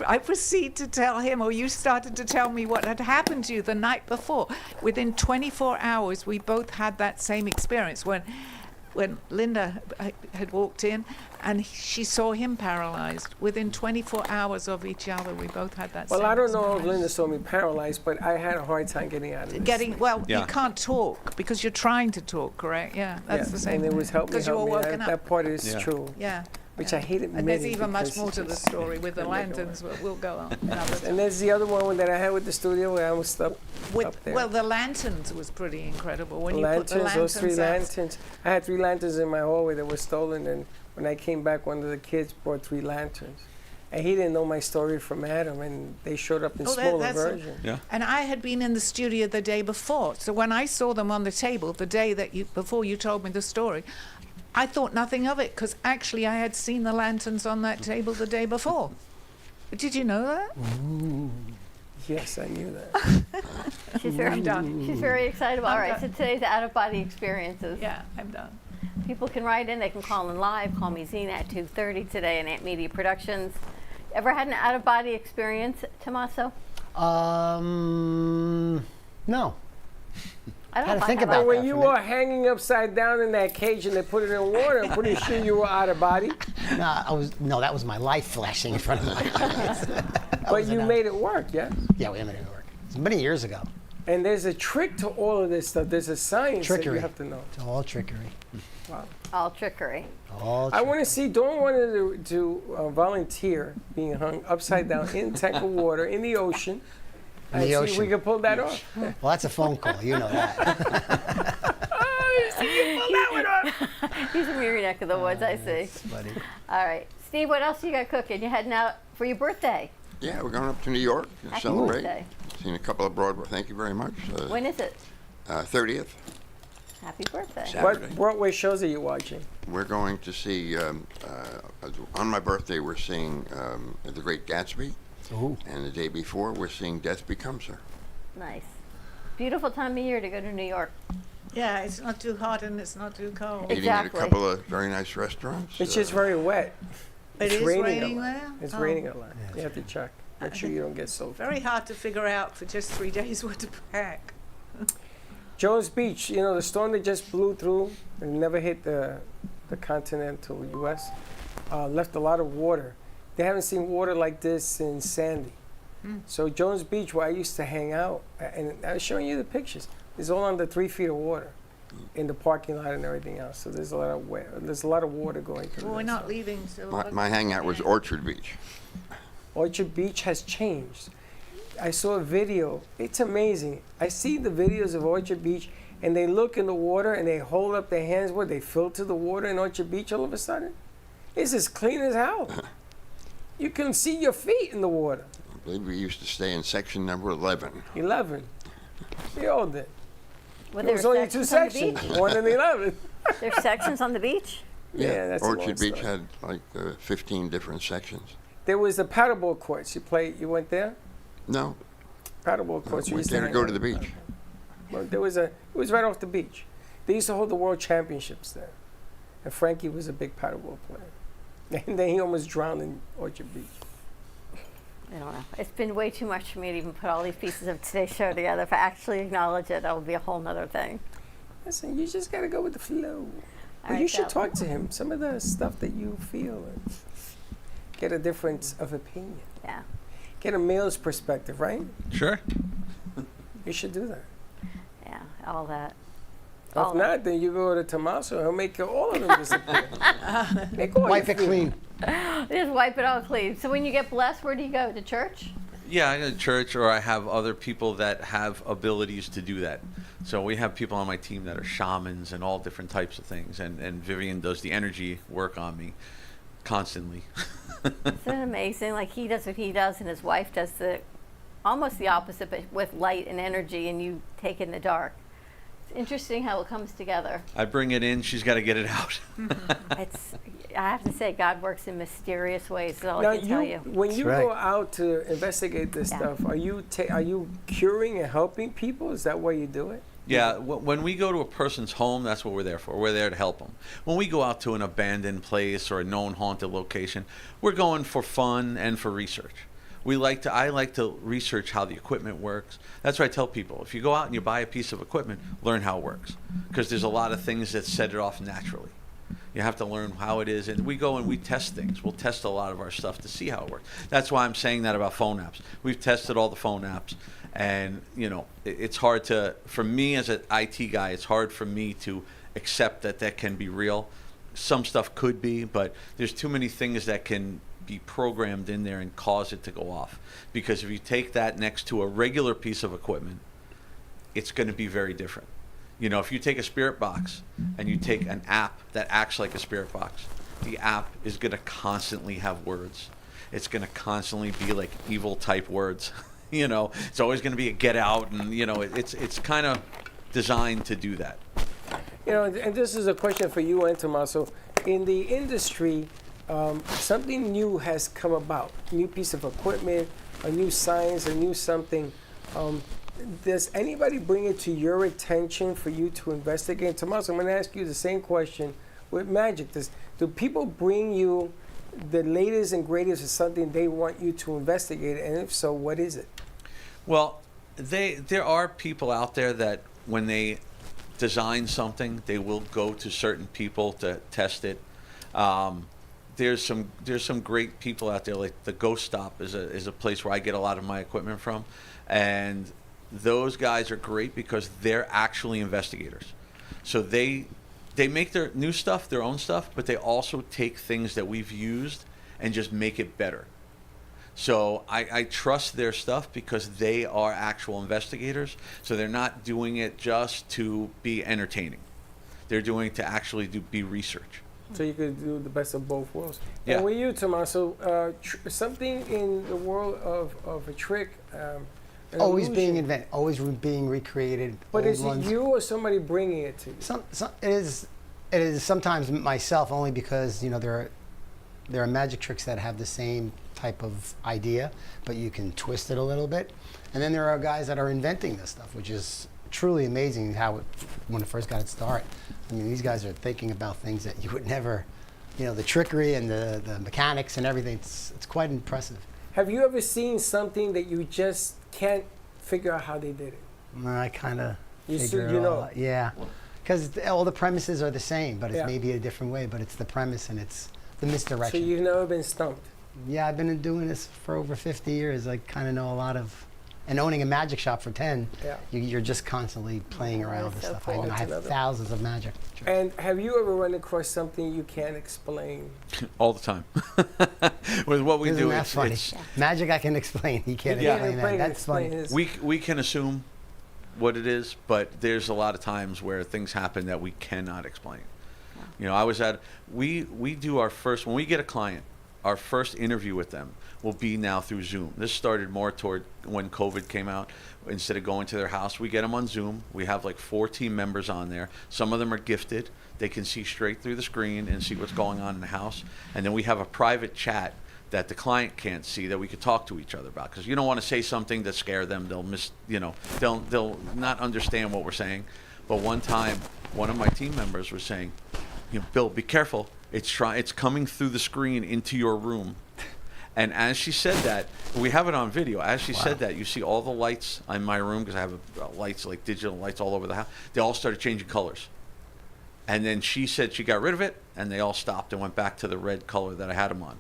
I proceed to tell him, or you started to tell me what had happened to you the night before. Within 24 hours, we both had that same experience when Linda had walked in and she saw him paralyzed. Within 24 hours of each other, we both had that same Well, I don't know if experience. Linda saw me paralyzed, but I had a hard time getting out of this. You can't talk because you're trying to talk, correct? Yeah, that's the same. And it was help me, because you were help me. woken up. That part is true. Yeah. Which I hate admitting. And there's even much because more it to the just- story with the lanterns, but we'll go on. And there's the other one that I had with the studio where I was stuck up there. Well, the lanterns was pretty incredible. When Lanterns, you put the lanterns those 3 out. lanterns. I had 3 lanterns in my hallway that were stolen, and when I came back, one of the kids brought 3 lanterns. And he didn't know my story from Adam, and they showed up in Oh, smaller that's version. Yeah. And I had been in the studio the day before, so when I saw them on the table the day that before you told me the story, I thought nothing of it because actually I had seen the lanterns on that table the day before. Did you know that? Ooh. Yes, I knew that. She's very I'm done. She's very excited about. All right, done. so today's out-of-body experiences. Yeah, I'm done. People can write in. They can call in live. Call me Zena at 2:30 today in Ant Media Productions. Ever had an out-of-body experience, Tomaso? No. I don't Had to know think if I about have. When you were hanging upside down in that cage and they put it in water, I'm pretty sure you were out of body. No, that was my life flashing in front of my eyes. But you made it work, yeah? Yeah, we made it work. It's many years ago. And there's a trick to all of this stuff. There's a science that Trickery. you have to know. It's all trickery. Wow. All trickery. All I want to see, Dawn wanted to volunteer being hung upside down in tank of water in the ocean. In the See if ocean. we can pull that off. Well, that's a phone call. You know that. He's in your neck of the woods, I see. Funny. All right. Steve, what else you got cooking? You heading out for your birthday? Yeah, we're going up to New York to Happy celebrate. birthday. Seen a couple of Broadway. Thank you very much. When is it? 30th. Happy birthday. Saturday. What Broadway shows are you watching? We're going to see, on my birthday, we're seeing The Great Gatsby. Ooh. And the day before, we're seeing Death Becomes Her. Nice. Beautiful time of year to go to New York. Yeah, it's not too hot and it's not too cold. Eating at a couple of very nice restaurants. It's just very wet. It It's is raining a lot. there? It's Oh. raining a lot. You have to check. Make sure you don't get soaked. Very hard to figure out for just 3 days what to pack. Jones Beach, you know, the storm that just blew through and never hit the continental U.S., left a lot of water. They haven't seen water like this since Sandy. So Jones Beach, where I used to hang out, and I was showing you the pictures, is all under 3 feet of water in the parking lot and everything else. So there's a lot of water going through. Well, we're there, not so. leaving till... My hangout was Orchard Beach. Orchard Beach has changed. I saw a video. It's amazing. I see the videos of Orchard Beach, and they look in the water and they hold up their hands where they filter the water in Orchard Beach all of a sudden. It's as clean as hell. You can see your feet in the water. I believe we used to stay in section number 11. 11. We all did. Well, There was only 2 sections, 1 and 11. There's sections on the beach? Yeah, that's a long Orchard Beach story. had like 15 different sections. There was the paddleboard courts. You went there? No. Paddleboard courts. We went there to go to the beach. Well, it was right off the beach. They used to hold the world championships there. And Frankie was a big paddleboard player. And then he almost drowned in Orchard Beach. I don't know. It's been way too much for me to even put all these pieces of today's show together. If I actually acknowledge it, that will be a whole nother thing. Listen, you just got to go with the flow. But right, you should so- talk to him. Some of the stuff that you feel and get a difference of opinion. Yeah. Get a male's perspective, right? Sure. You should do that. Yeah, all that. If not, then you go to Tomaso. He'll make all of them disappear. Make all Wipe your it clean. Just wipe it all clean. So when you get blessed, where do you go? To church? Yeah, I go to church, or I have other people that have abilities to do that. So we have people on my team that are shamans and all different types of things. And Vivian does the energy work on me constantly. Isn't it amazing? Like he does what he does, and his wife does almost the opposite, but with light and energy, and you take in the dark. It's interesting how it comes together. I bring it in, she's got to get it out. I have to say, God works in mysterious ways. That's all Now, I can tell you. when you go out to investigate this Yeah. stuff, are you curing and helping people? Is that why you do it? Yeah, when we go to a person's home, that's what we're there for. We're there to help them. When we go out to an abandoned place or a known haunted location, we're going for fun and for research. I like to research how the equipment works. That's what I tell people. If you go out and you buy a piece of equipment, learn how it works. Because there's a lot of things that set it off naturally. You have to learn how it is. And we go and we test things. We'll test a lot of our stuff to see how it works. That's why I'm saying that about phone apps. We've tested all the phone apps. And, it's hard for me as an IT guy, it's hard for me to accept that can be real. Some stuff could be, but there's too many things that can be programmed in there and cause it to go off. Because if you take that next to a regular piece of equipment, it's going to be very different. If you take a spirit box and you take an app that acts like a spirit box, the app is going to constantly have words. it's going to constantly be like evil type words. It's always going to be a get out, and it's kind of designed to do that. And this is a question for you and Tomaso. In the industry, something new has come about. New piece of equipment, a new science, a new something. Does anybody bring it to your attention for you to investigate? Tomaso, I'm going to ask you the same question with magic. Do people bring you the latest and greatest of something they want you to investigate? And if so, what is it? Well, there are people out there that when they design something, they will go to certain people to test it. There's some great people out there, like the Ghost Stop is a place where I get a lot of my equipment from, and those guys are great because they're actually investigators. So they make their new stuff, their own stuff, but they also take things that we've used and just make it better. So I trust their stuff because they are actual investigators. So they're not doing it just to be entertaining. They're doing it to actually be research. So you could do the best of both worlds. Yeah. And with you, Tomaso, something in the world of a trick, Always illusion. being invented, always being recreated. But old is it ones. you or somebody bringing it to you? It is sometimes myself, only because there are magic tricks that have the same type of idea, but you can twist it a little bit. And then there are guys that are inventing this stuff, which is truly amazing when it first got its start. I mean, these guys are thinking about things that you would never, the trickery and the mechanics and everything. It's quite impressive. Have you ever seen something that you just can't figure out how they did it? I kind of You out. Yeah, because all the premises are the same, but it's Yeah. maybe a different way. But it's the premise and it's the misdirection. So you've never been stumped? Yeah, I've been doing this for over 50 years. I kind of know a lot of, and owning a magic shop for 10, Yeah. you're just constantly playing around with so stuff. cool. I have thousands of magic. And have you ever run across something you can't explain? All the time. With what we Isn't do, that funny? Magic I can explain. You can't explain that. That's funny. We can assume what it is, but there's a lot of times where things happen that we cannot explain. I was we do our first, when we get a client, our first interview with them will be now through Zoom. This started more toward when COVID came out. Instead of going to their house, we get them on Zoom. We have like 4 team members on there. Some of them are gifted. They can see straight through the screen and see what's going on in the house. And then we have a private chat that the client can't see that we could talk to each other about. Because you don't want to say something that scare them. They'll they'll not understand what we're saying. But one time, one of my team members was saying, Bill, be careful. It's coming through the screen into your room. And as she said that, we have it on video. As she said that, you see all the lights in my room, because I have lights, like digital lights all over the house. They all started changing colors. And then she said she got rid of it, and they all stopped and went back to the red color that I had them on.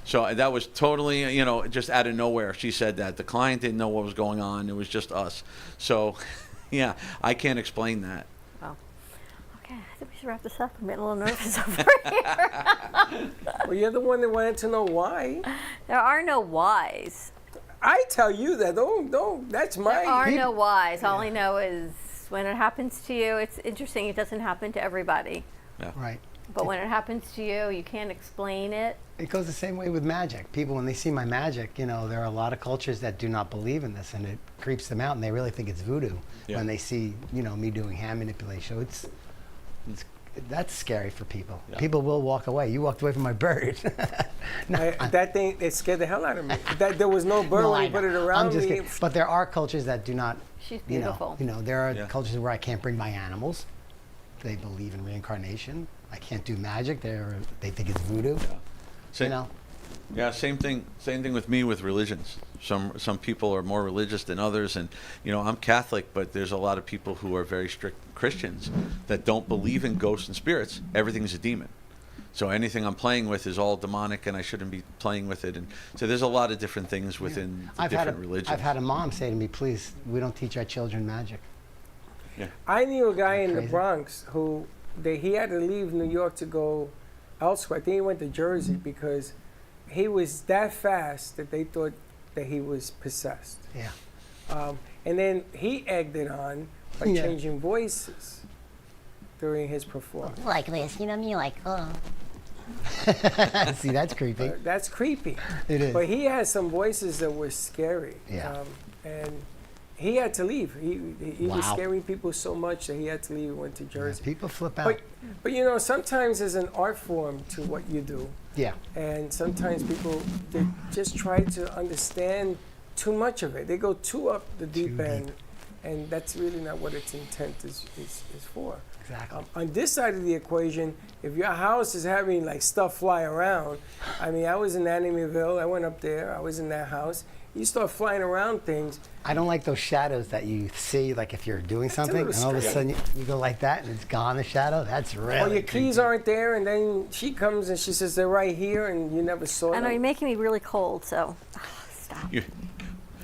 So that was totally, just out of nowhere. She said that. The client didn't know what was going on. It was just us. So, yeah, I can't explain that. Wow. Okay, I think we should wrap this up. I'm getting a little nervous over here. Well, you're the one that wanted to know why. There are no whys. I tell you that. Don't. That's my. There are no whys. All I know is when it happens to you, it's interesting. It doesn't happen to everybody. Yeah. Right. But when it happens to you, you can't explain it. It goes the same way with magic. People, when they see my magic, there are a lot of cultures that do not believe in this, and it creeps them out, and they really think it's voodoo when they see, me doing hand manipulation. That's scary for people. Yeah. People will walk away. You walked away from my bird. That thing, it scared the hell out of me. There was no bird when you put it around I'm just me. kidding. But there are cultures that do not. She's beautiful. There are cultures where I can't bring my animals. They believe in reincarnation. I can't do magic. They think it's voodoo. Yeah. Yeah, same thing with me with religions. Some people are more religious than others, and I'm Catholic, but there's a lot of people who are very strict Christians that don't believe in ghosts and spirits. Everything's a demon. So anything I'm playing with is all demonic, and I shouldn't be playing with it. And so there's a lot of different things within the different religions. I've had a mom say to me, "Please, we don't teach our children magic." Yeah. I knew a guy in the Bronx who he had to leave New York to go elsewhere. I think he went to Jersey because he was that fast that they thought that he was possessed. Yeah. And then he egged it on by changing voices during his performance. Like this, me like, oh. See, that's creepy. That's creepy. It is. But he had some voices that were scary. Yeah. And he had to leave. He was Wow. scaring people so much that he had to leave and went to Jersey. People flip out. But you know, sometimes there's an art form to what you do. Yeah. And sometimes people, they just try to understand too much of it. They go too up the deep end, and that's really not what its intent is for. Exactly. On this side of the equation, if your house is having like stuff fly around, I mean, I was in Animeville, I went up there, I was in that house. You start flying around things. I don't like those shadows that you see, like if you're doing something, and all of a sudden you go like that, and it's gone, the shadow. That's really Or your keys aren't there, and then she comes and she says they're right here, and you never saw I know them. you're making me really cold, so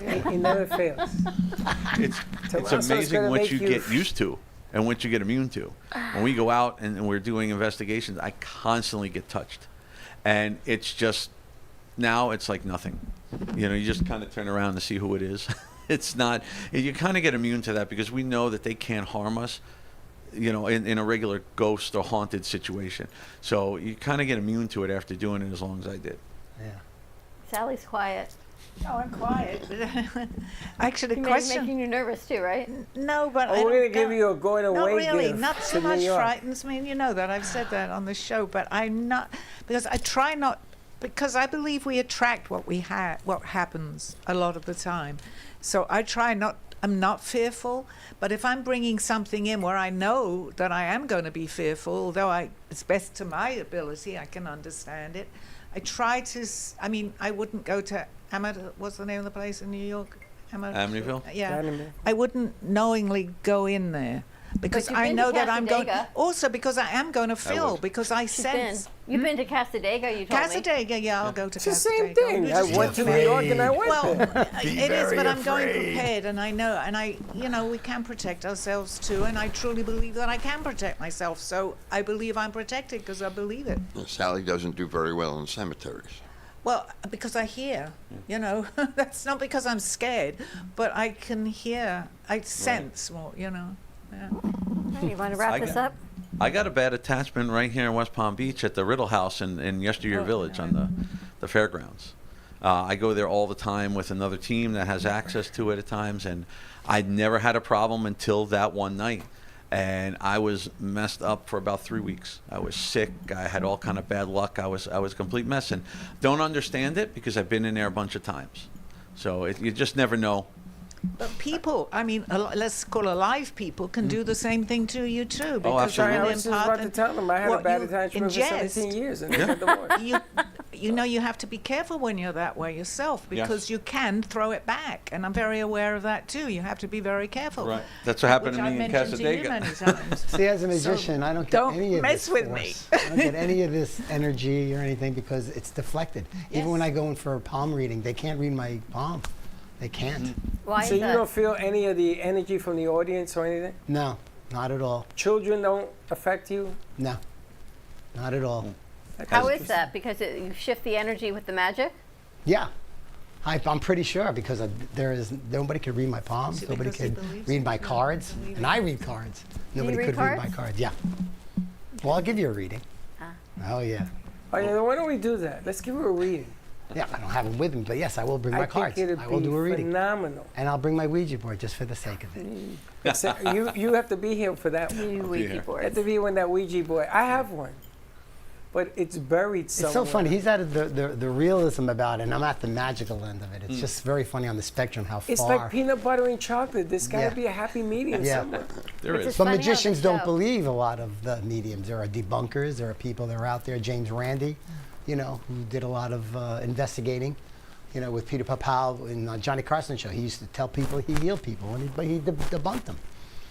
It never fails. It's Tomaso's amazing gonna what make you get used to and what you get immune to. When we go out and we're doing investigations, I constantly get touched. And it's just, now it's like nothing. You know, you just kind of turn around to see who it is. It's not, you kind of get immune to that because we know that they can't harm us, you know, in a regular ghost or haunted situation. So you kind of get immune to it after doing it as long as I did. Yeah. Sally's quiet. No, I'm quiet. Actually, Making you nervous too, right? No, but we're going to give you a going away Not really. gift Not so to New much York. frightens me. You know that. I've said that on the show. But I'm not, because I try not, because I believe we attract what happens a lot of the time. So I try not, I'm not fearful. But if I'm bringing something in where I know that I am going to be fearful, although it's best to my ability, I can understand it. I try to, I mean, I wouldn't go to what's the name of the place in New York? Amityville? Yeah. Amityville. I wouldn't knowingly go in there because you've I been know to that I'm going. Casadega. Also, because I am going to fill, would. because I sense. You've been to Casadega, you told me. Casadega, yeah, I'll go to It's the Casadega. same thing. I went to New York and I went Well, there. it is, but I'm going prepared, and I know, you know, we can protect ourselves too, and I truly believe that I can protect myself. So I believe I'm protected because I believe it. Sally doesn't do very well in cemeteries. Well, because I hear, you know, that's not because I'm scared, but I can hear, I sense more, you know. Yeah. Hey, you want to wrap this up? I got a bad attachment right here in West Palm Beach at the Riddle House in Yesteryear Village on the fairgrounds. I go there all the time with another team that has access to it at times, and I'd never had a problem until that one night. And I was messed up for about 3 weeks. I was sick. I had all kind of bad luck. I was a complete mess, and don't understand it because I've been in there a bunch of times. So you just never know. But people, I mean, let's call alive people, can do the same thing to you too. Because absolutely. I was just about to tell them I had a bad attachment for 17 years and it didn't work. You know, you have to be careful when you're that way yourself because you can throw it back, and I'm very aware of that too. You have to be very careful. Right. That's what happened which to I've me in mentioned to you Casadega. many times. See, as a magician, I don't get any of mess this with force. me. I don't get any of this energy or anything because it's deflected. Even when I go in for a palm reading, they can't read my palm. They can't. Why So is you that? don't feel any of the energy from the audience or anything? No, not at all. Children don't affect you? No, not at all. How is that? Because you shift the energy with the magic? Yeah. I'm pretty sure because nobody could read my palms. See, Nobody because he could believes read it. my Yeah, cards. believe And it. I read cards. Nobody read could read my cards? cards. Yeah. Well, I'll give you a reading. Oh, yeah. Oh, yeah, why don't we do that? Let's give her a reading. Yeah, I don't have them with me, but yes, I will bring I my think cards. it'd I will be do a reading. phenomenal. And I'll bring my Ouija board just for the sake of it. You have to be here for that one. Ouija board. You have to be when that Ouija board. I have one, but it's buried somewhere. It's so funny. He's at the realism about it, and I'm at the magical end of it. It's just very funny on the spectrum how It's far. like peanut butter and chocolate. There's got to Yeah. be a happy medium Yeah. somewhere. There is. But magicians don't believe a lot of the mediums. There are debunkers. There are people that are out there. James Randi, you know, who did a lot of investigating. You know, with Peter Papal in Johnny Carson show, he used to tell people he healed people, but he debunked them.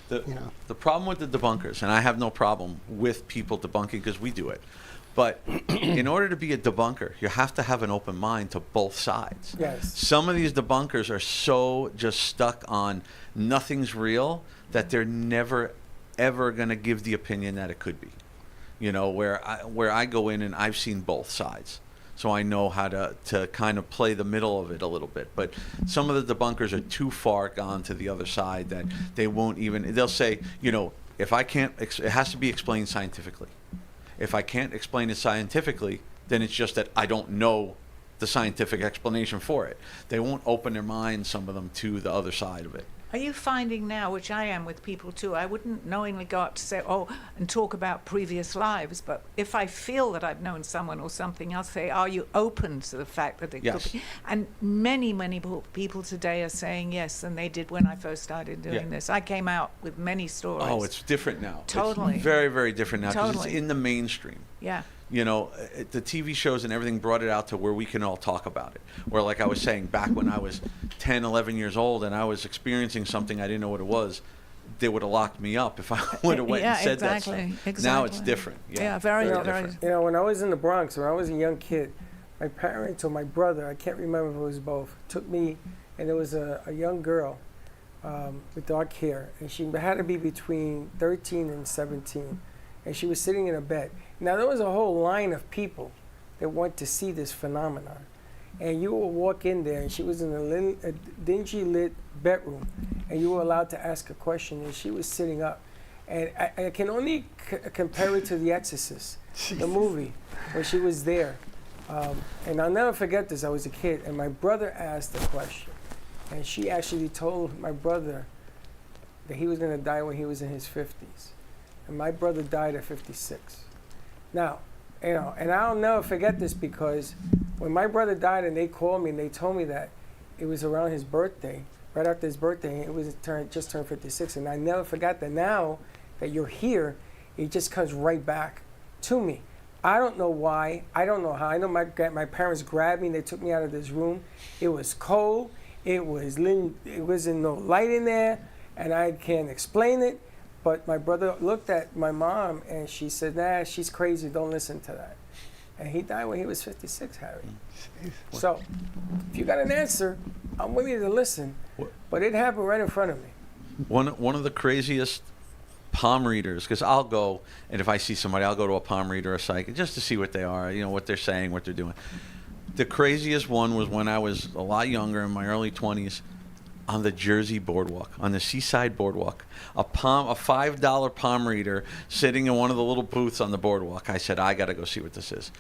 The problem with the debunkers, and I have no problem with people debunking because we do it, but in order to be a debunker, you have to have an open mind to both sides. Yes. Some of these debunkers are so just stuck on nothing's real that they're never, ever going to give the opinion that it could be. You know, where I go in and I've seen both sides. So I know how to kind of play the middle of it a little bit. But some of the debunkers are too far gone to the other side that they won't even, they'll say, you know, if I can't, it has to be explained scientifically. If I can't explain it scientifically, then it's just that I don't know the scientific explanation for it. They won't open their minds, some of them, to the other side of it. Are you finding now, which I am with people too, I wouldn't knowingly go up to say, oh, and talk about previous lives, but if I feel that I've known someone or something, I'll say, are you open to the fact that it Yes. could be? And many people today are saying yes, than they did when I first started doing this. I came out with many stories. Oh, it's different now. Totally. It's very, very different now because Totally. it's in the mainstream. Yeah. You know, the TV shows and everything brought it out to where we can all talk about it. Where, like I was saying, back when I was 10, 11 years old and I was experiencing something I didn't know what it was, they would have locked me up if I would have went and said that stuff. Now it's different. Very different. You know, when I was in the Bronx, when I was a young kid, my parents or my brother, I can't remember if it was both, took me, and there was a young girl with dark hair, and she had to be between 13 and 17, and she was sitting in a bed. Now, there was a whole line of people that went to see this phenomenon, and you would walk in there, and she was in a dingy lit bedroom, and you were allowed to ask a question, and she was sitting up. And I can only compare it to The Exorcist, the movie, where she was there. And I'll never forget this. I was a kid, and my brother asked a question, and she actually told my brother that he was going to die when he was in his 50s. And my brother died at 56. Now, you know, and I'll never forget this because when my brother died and they called me and they told me that it was around his birthday, right after his birthday, it was just turned 56. And I never forgot that. Now that you're here, it just comes right back to me. I don't know why. I don't know how. I know my parents grabbed me and they took me out of this room. It was cold. It wasn't no light in there, and I can't explain it. But my brother looked at my mom and she said, nah, she's crazy, don't listen to that. And he died when he was 56, Harry. So, if you got an answer, I'm willing to listen. But it happened right in front of me. One of the craziest palm readers, because I'll go, and if I see somebody, I'll go to a palm reader or a psychic just to see what they are, you know, what they're saying, what they're doing. The craziest one was when I was a lot younger, in my early 20s, on the Jersey boardwalk, on the Seaside boardwalk, a $5 palm reader sitting in one of the little booths on the boardwalk. I said, I got to go see what this is.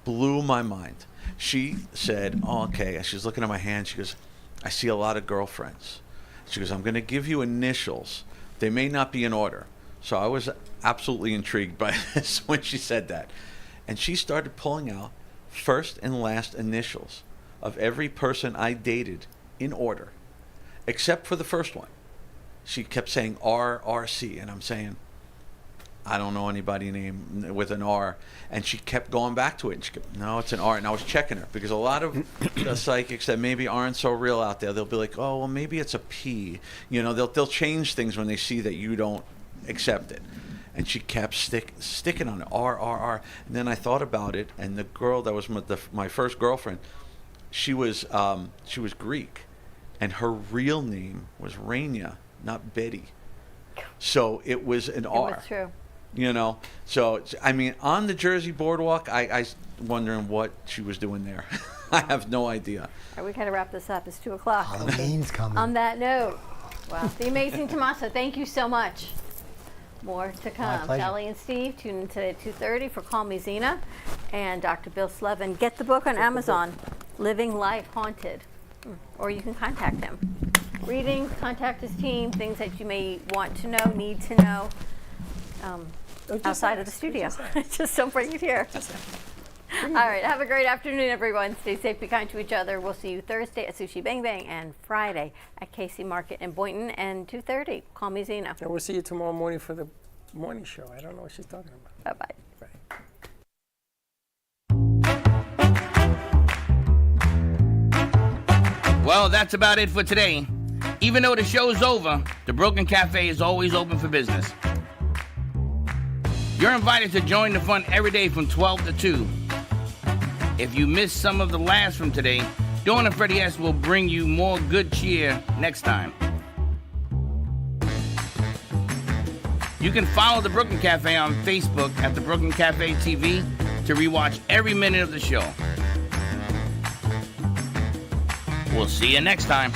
Blew my mind. She said, oh, okay. She's looking at my hand. She goes, I see a lot of girlfriends. She goes, I'm going to give you initials. They may not be in order. So I was absolutely intrigued by this when she said that. And she started pulling out first and last initials of every person I dated in order, except for the first one. She kept saying RRC, and I'm saying, I don't know anybody named with an R. And she kept going back to it. And she kept, no, it's an R. And I was checking her because a lot of the psychics that maybe aren't so real out there, they'll be like, oh, well, maybe it's a P. You know, they'll change things when they see that you don't accept it. And she kept sticking on it, R. And then I thought about it, and the girl that was my first girlfriend, she was Greek, and her real name was Raina, not Betty. So it was an R. It was true. You know, so I mean, on the Jersey boardwalk, I wondering what she was doing there. I have no idea. All right, we got to wrap this up. It's 2 o'clock. Halloween's coming. On that note, wow, the Amazing Tomaso, thank you so much. More to come. pleasure. Shelly and Steve, tune in today at 2:30 for Call Me Zena. And Dr. Bill Slevin. Get the book on Amazon, Living Life Haunted. Or you can contact him. Readings, contact his team, things that you may want to know, need to know outside of the studio. Just don't bring it here. All right, have a great afternoon, everyone. Stay safe, be kind to each other. We'll see you Thursday at Sushi Bang Bang and Friday at Casey Market in Boynton and 2:30. Call Me Zena. And we'll see you tomorrow morning for the morning show. I don't know what she's talking about. Bye-bye. Well, that's about it for today. Even though the show's over, the Brooklyn Cafe is always open for business. You're invited to join the fun every day from 12 to 2. If you missed some of the laughs from today, Dawn and Freddie S. will bring you more good cheer next time. You can follow the Brooklyn Cafe on Facebook at the Brooklyn Cafe TV to rewatch every minute of the show. We'll see you next time.